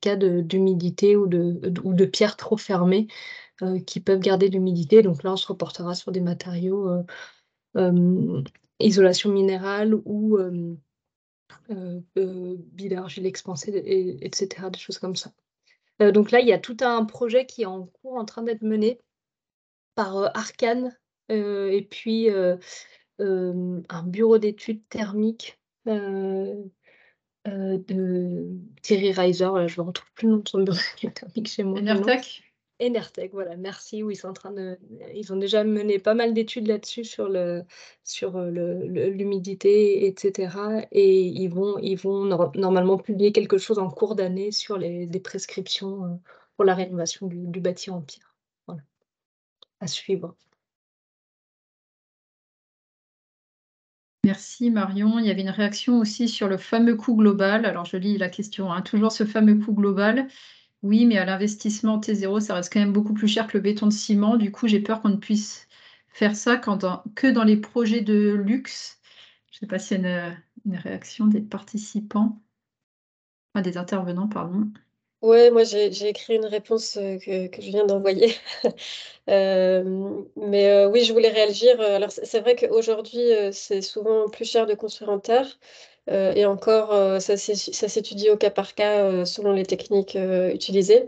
cas d'humidité ou de pierres trop fermées, qui peuvent garder l'humidité. Donc là, on se reportera sur des matériaux isolation minérale ou bilargile expansée, etc., des choses comme ça. Donc là, il y a tout un projet qui est en cours, en train d'être mené par Arcane et puis un bureau d'études thermiques de Thierry Reiser, voilà, je ne retrouve plus le nom de son bureau économique chez moi maintenant. Enertech. Enertech, voilà, merci. Oui, ils ont déjà mené pas mal d'études là-dessus sur l'humidité, etc. Et ils vont normalement publier quelque chose en cours d'année sur des prescriptions pour la rénovation du bâti en pierre. Voilà, à suivre. Merci Marion. Il y avait une réaction aussi sur le fameux coût global. Alors je lis la question, hein. Toujours ce fameux coût global. Oui, mais à l'investissement T0, ça reste quand même beaucoup plus cher que le béton de ciment. Du coup, j'ai peur qu'on ne puisse faire ça que dans les projets de luxe. Je ne sais pas s'il y a une réaction des participants, des intervenants, pardon. Ouais, moi j'ai écrit une réponse que je viens d'envoyer. Mais oui, je voulais réagir. Alors c'est vrai qu'aujourd'hui, c'est souvent plus cher de construire en terre. Et encore, ça s'étudie au cas par cas selon les techniques utilisées.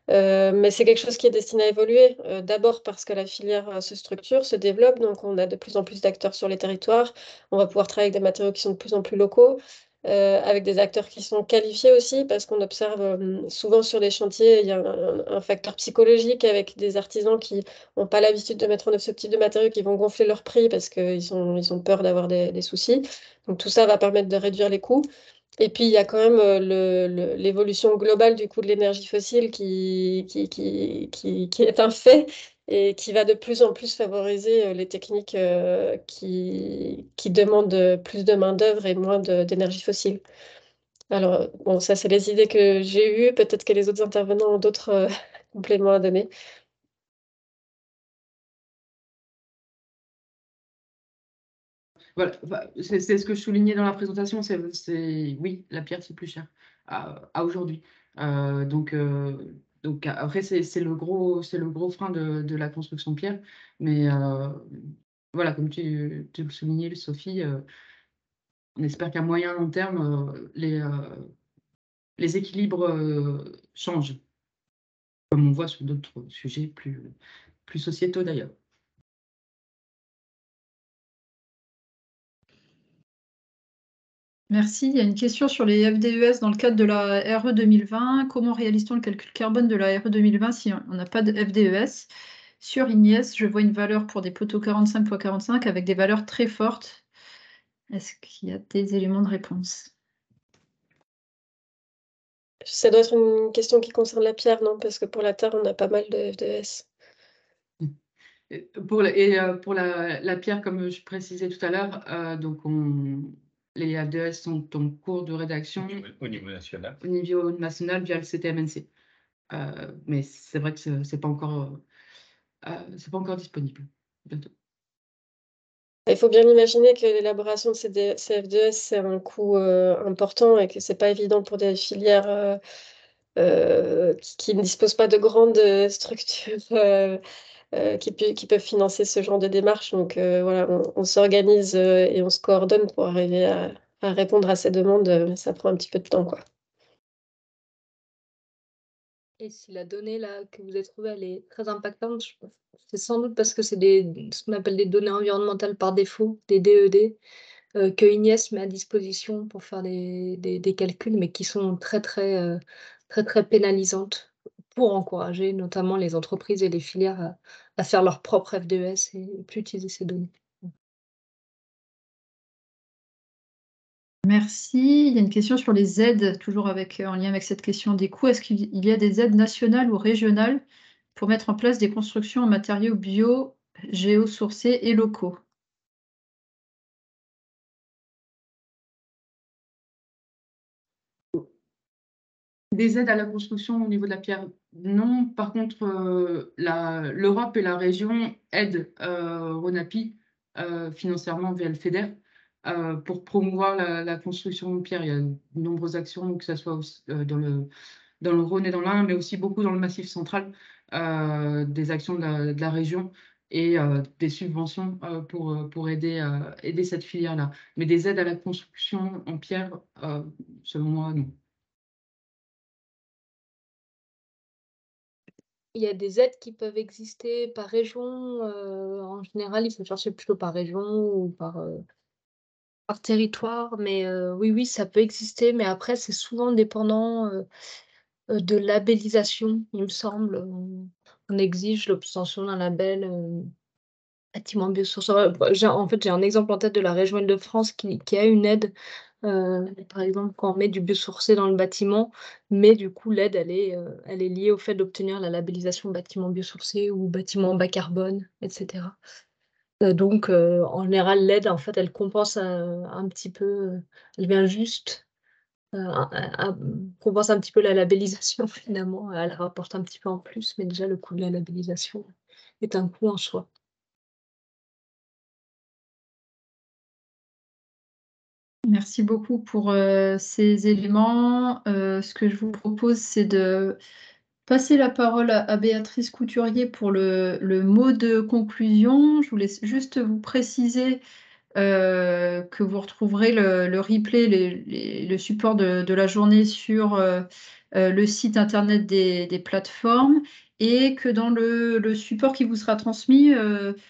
Mais c'est quelque chose qui est destiné à évoluer. D'abord parce que la filière se structure, se développe, donc on a de plus en plus d'acteurs sur les territoires. On va pouvoir travailler avec des matériaux qui sont de plus en plus locaux, avec des acteurs qui sont qualifiés aussi, parce qu'on observe souvent sur les chantiers, il y a un facteur psychologique avec des artisans qui n'ont pas l'habitude de mettre en œuvre ce type de matériaux, qui vont gonfler leur prix parce qu'ils ont peur d'avoir des soucis. Donc tout ça va permettre de réduire les coûts. Et puis, il y a quand même l'évolution globale du coût de l'énergie fossile qui est un fait et qui va de plus en plus favoriser les techniques qui demandent plus de main-d'œuvre et moins d'énergie fossile. Alors, bon, ça, c'est les idées que j'ai eues. Peut-être que les autres intervenants ont d'autres compléments à donner. Voilà, c'est ce que je soulignais dans la présentation, oui, la pierre, c'est plus cher à aujourd'hui. Donc après, c'est le gros frein de la construction pierre. Mais voilà, comme tu le soulignais, Sophie, on espère qu'à moyen long terme, les équilibres changent, comme on voit sur d'autres sujets plus sociétaux d'ailleurs. Merci. Il y a une question sur les FDES dans le cadre de la RE 2020. Comment réalise-t-on le calcul carbone de la RE 2020 si on n'a pas de FDES? Sur Ignies, je vois une valeur pour des poteaux 45 x 45 avec des valeurs très fortes. Est-ce qu'il y a des éléments de réponse? Ça doit être une question qui concerne la pierre, non? Parce que pour la terre, on a pas mal de FDS. Pour la pierre, comme je précisais tout à l'heure, donc les FDES sont en cours de rédaction Au niveau national. Au niveau national via le CTMNC. Mais c'est vrai que c'est pas encore disponible. Bientôt. Il faut bien imaginer que l'élaboration de ces FDS, c'est un coût important et que c'est pas évident pour des filières qui ne disposent pas de grandes structures qui peuvent financer ce genre de démarche. Donc voilà, on s'organise et on se coordonne pour arriver à répondre à ces demandes. Mais ça prend un petit peu de temps, quoi. Et si la donnée là, que vous avez trouvée, elle est très impactante, c'est sans doute parce que c'est ce qu'on appelle des données environnementales par défaut, des DED, que Ignies met à disposition pour faire des calculs, mais qui sont très, très, très, très pénalisantes pour encourager notamment les entreprises et les filières à faire leur propre FDES et puis utiliser ces données. Merci. Il y a une question sur les aides, toujours en lien avec cette question des coûts. Est-ce qu'il y a des aides nationales ou régionales pour mettre en place des constructions en matériaux bio, géosourcés et locaux? Des aides à la construction au niveau de la pierre, non. Par contre, l'Europe et la région aident RONAPI financièrement via le FEDER pour promouvoir la construction de pierre. Il y a de nombreuses actions, que ce soit dans le Rhône et dans l'Ain, mais aussi beaucoup dans le Massif central, des actions de la région et des subventions pour aider cette filière-là. Mais des aides à la construction en pierre, selon moi, non. Il y a des aides qui peuvent exister par région. En général, il faut chercher plutôt par région ou par par territoire, mais oui, ça peut exister, mais après c'est souvent dépendant, de labellisation, il me semble. On exige l'obtention d'un label, bâtiment biosourcé. Bah, j'ai un exemple en tête de la région Île-de-France qui a une aide, par exemple, quand on met du biosourcé dans le bâtiment, mais du coup l'aide elle est liée au fait d'obtenir la labellisation bâtiment biosourcé ou bâtiment bas carbone, et cetera. Donc en général, l'aide, en fait, elle compense, un petit peu, elle vient juste, compense un petit peu la labellisation finalement, elle rapporte un petit peu en plus, mais déjà le coût de la labellisation est un coût en soi. Merci beaucoup pour ces éléments. Ce que je vous propose, c'est de passer la parole à Béatrice Couturier pour le mot de conclusion. Je vous laisse juste vous préciser que vous retrouverez le replay, le support de la journée sur le site internet des plateformes, et que dans le support qui vous sera transmis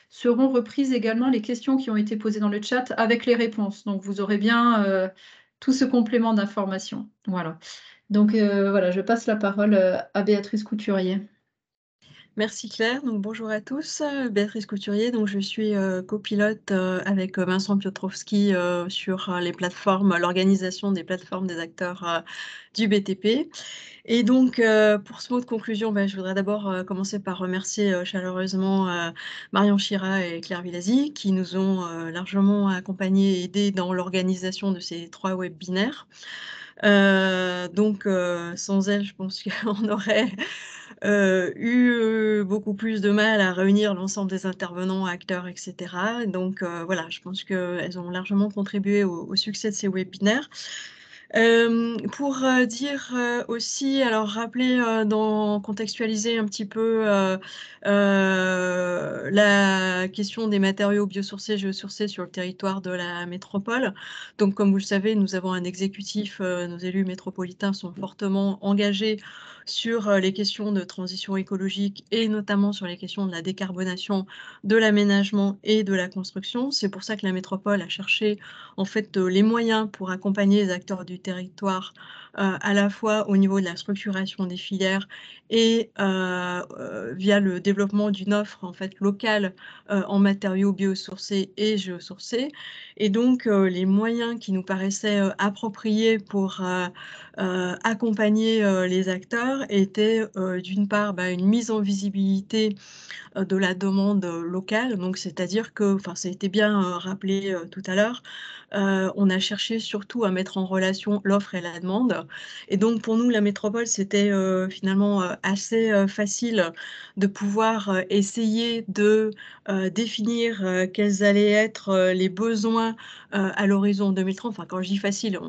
seront reprises également les questions qui ont été posées dans le chat avec les réponses. Donc vous aurez bien tout ce complément d'information. Voilà. Donc voilà, je passe la parole à Béatrice Couturier. Merci Claire, donc bonjour à tous, Béatrice Couturier, donc je suis copilote avec Vincent Piotrowski sur les plateformes, l'organisation des plateformes des acteurs du BTP. Et donc pour ce mot de conclusion, je voudrais d'abord commencer par remercier chaleureusement Marion Chira et Claire Villazzi qui nous ont largement accompagnés et aidés dans l'organisation de ces 3 webinaires. Donc sans elles, je pense qu'on aurait eu beaucoup plus de mal à réunir l'ensemble des intervenants, acteurs, etc. Donc voilà, je pense qu'elles ont largement contribué au succès de ces webinaires. Pour dire aussi, alors rappeler, contextualiser un petit peu la question des matériaux biosourcés, géosourcés sur le territoire de la métropole. Donc comme vous le savez, nous avons un exécutif, nos élus métropolitains sont fortement engagés sur les questions de transition écologique et notamment sur les questions de la décarbonation de l'aménagement et de la construction. C'est pour ça que la métropole a cherché en fait les moyens pour accompagner les acteurs du territoire à la fois au niveau de la structuration des filières et via le développement d'une offre en fait locale en matériaux biosourcés et géosourcés. Et donc les moyens qui nous paraissaient appropriés pour accompagner les acteurs étaient d'une part une mise en visibilité de la demande locale, donc c'est-à-dire que, enfin ça a été bien rappelé tout à l'heure, on a cherché surtout à mettre en relation l'offre et la demande. Et donc pour nous, la métropole, c'était finalement assez facile de pouvoir essayer de définir quels allaient être les besoins à l'horizon 2030. Enfin, quand je dis facile,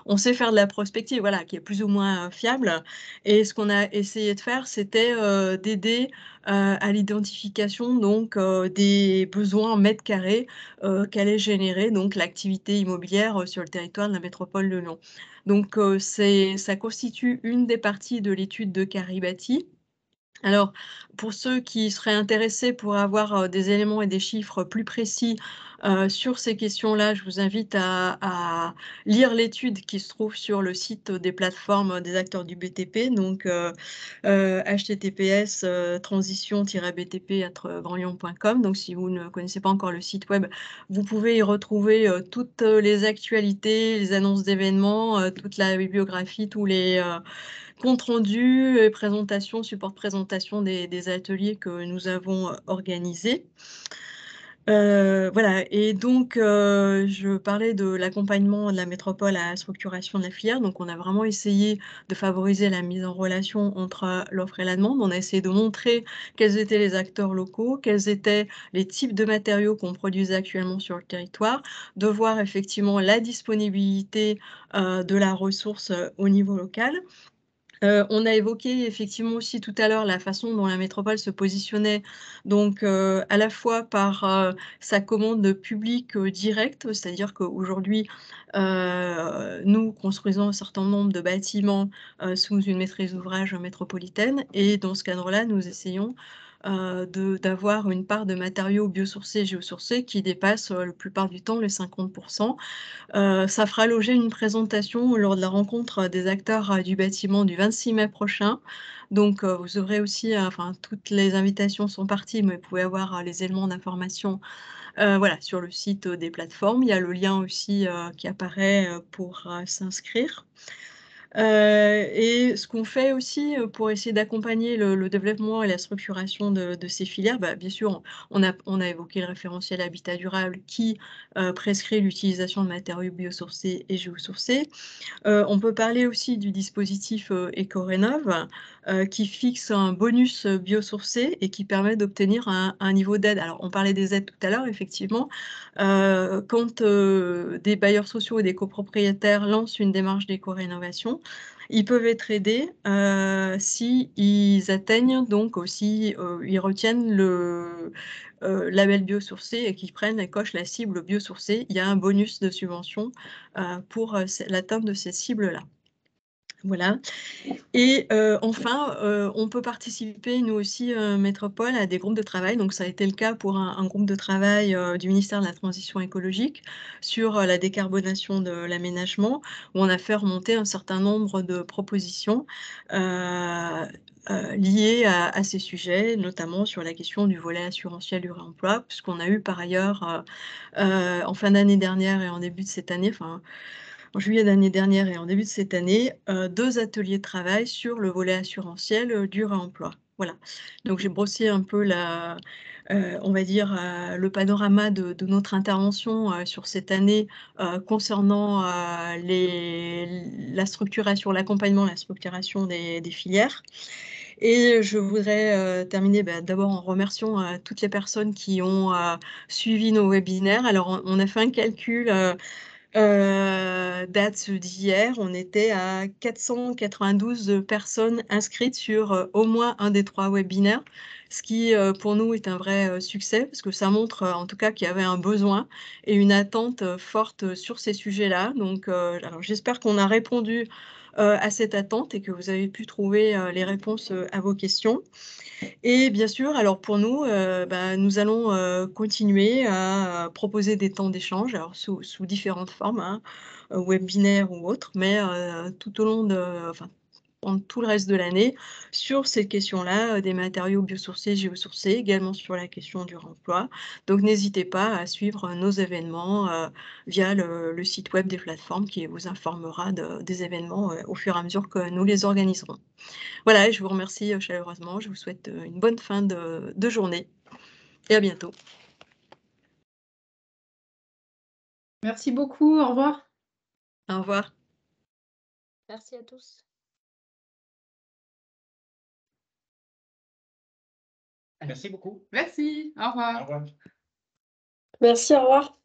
on sait faire de la prospective, voilà, qui est plus ou moins fiable. Et ce qu'on a essayé de faire, c'était d'aider à l'identification donc des besoins en mètres carrés qu'allait générer donc l'activité immobilière sur le territoire de la métropole de Lyon. Donc ça constitue une des parties de l'étude de Caribati. Alors, pour ceux qui seraient intéressés pour avoir des éléments et des chiffres plus précis sur ces questions-là, je vous invite à lire l'étude qui se trouve sur le site des plateformes des acteurs du BTP, donc https transition-btp@grandlyon.com. Donc, si vous ne connaissez pas encore le site web, vous pouvez y retrouver toutes les actualités, les annonces d'événements, toute la bibliographie, tous les compte rendu et présentation, support de présentation des ateliers que nous avons organisés. Voilà, et donc je parlais de l'accompagnement de la métropole à la structuration de la filière. Donc on a vraiment essayé de favoriser la mise en relation entre l'offre et la demande. On a essayé de montrer quels étaient les acteurs locaux, quels étaient les types de matériaux qu'on produisait actuellement sur le territoire, de voir effectivement la disponibilité de la ressource au niveau local. On a évoqué effectivement aussi tout à l'heure la façon dont la métropole se positionnait, donc à la fois par sa commande publique directe, c'est-à-dire qu'aujourd'hui, nous construisons un certain nombre de bâtiments sous une maîtrise d'ouvrage métropolitaine, et dans ce cadre-là, nous essayons d'avoir une part de matériaux biosourcés et géosourcés qui dépasse la plupart du temps les 50%. Ça fera l'objet d'une présentation lors de la rencontre des acteurs du bâtiment du 26 mai prochain. Donc, vous aurez aussi, enfin, toutes les invitations sont parties, mais vous pouvez avoir les éléments d'information voilà, sur le site des plateformes. Il y a le lien aussi qui apparaît pour s'inscrire. Et ce qu'on fait aussi pour essayer d'accompagner le développement et la structuration de ces filières, bah, bien sûr, on a évoqué le référentiel habitat durable qui prescrit l'utilisation de matériaux biosourcés et géosourcés. On peut parler aussi du dispositif Ecorénov qui fixe un bonus biosourcé et qui permet d'obtenir un niveau d'aide. Alors, on parlait des aides tout à l'heure, effectivement. Quand des bailleurs sociaux et des copropriétaires lancent une démarche d'éco-rénovation, ils peuvent être aidés s'ils atteignent donc aussi, ils retiennent le label biosourcé et qu'ils prennent et cochent la cible biosourcée. Il y a un bonus de subvention pour l'atteinte de ces cibles-là. Voilà. Et enfin, on peut participer, nous aussi, Métropole, à des groupes de travail. Donc, ça a été le cas pour un groupe de travail du ministère de la Transition écologique sur la décarbonation de l'aménagement, où on a fait remonter un certain nombre de propositions liées à ces sujets, notamment sur la question du volet assurantiel du réemploi, puisqu'on a eu par ailleurs, en fin d'année dernière et en début de cette année, enfin, en juillet de l'année dernière et en début de cette année, 2 ateliers de travail sur le volet assurantiel du réemploi. Voilà. Donc j'ai brossé un peu on va dire, le panorama de notre intervention sur cette année concernant la structuration, l'accompagnement, la structuration des filières. Et je voudrais terminer d'abord en remerciant toutes les personnes qui ont suivi nos webinaires. Alors on a fait un calcul date d'hier, on était à 492 personnes inscrites sur au moins un des 3 webinaires, ce qui pour nous est un vrai succès, parce que ça montre en tout cas qu'il y avait un besoin et une attente forte sur ces sujets-là. Donc, alors j'espère qu'on a répondu à cette attente et que vous avez pu trouver les réponses à vos questions. Et bien sûr, alors pour nous, nous allons continuer à proposer des temps d'échange, alors sous différentes formes, hein, webinaires ou autres, mais tout au long enfin, pendant tout le reste de l'année, sur ces questions-là, des matériaux biosourcés, géosourcés, également sur la question du réemploi. Donc n'hésitez pas à suivre nos événements via le site web des plateformes qui vous informera des événements au fur et à mesure que nous les organiserons. Voilà, je vous remercie chaleureusement. Je vous souhaite une bonne fin de journée et à bientôt. Merci beaucoup. Au revoir. Au revoir. Merci à tous. Merci beaucoup. Merci. Au revoir. Au revoir. Merci, au revoir.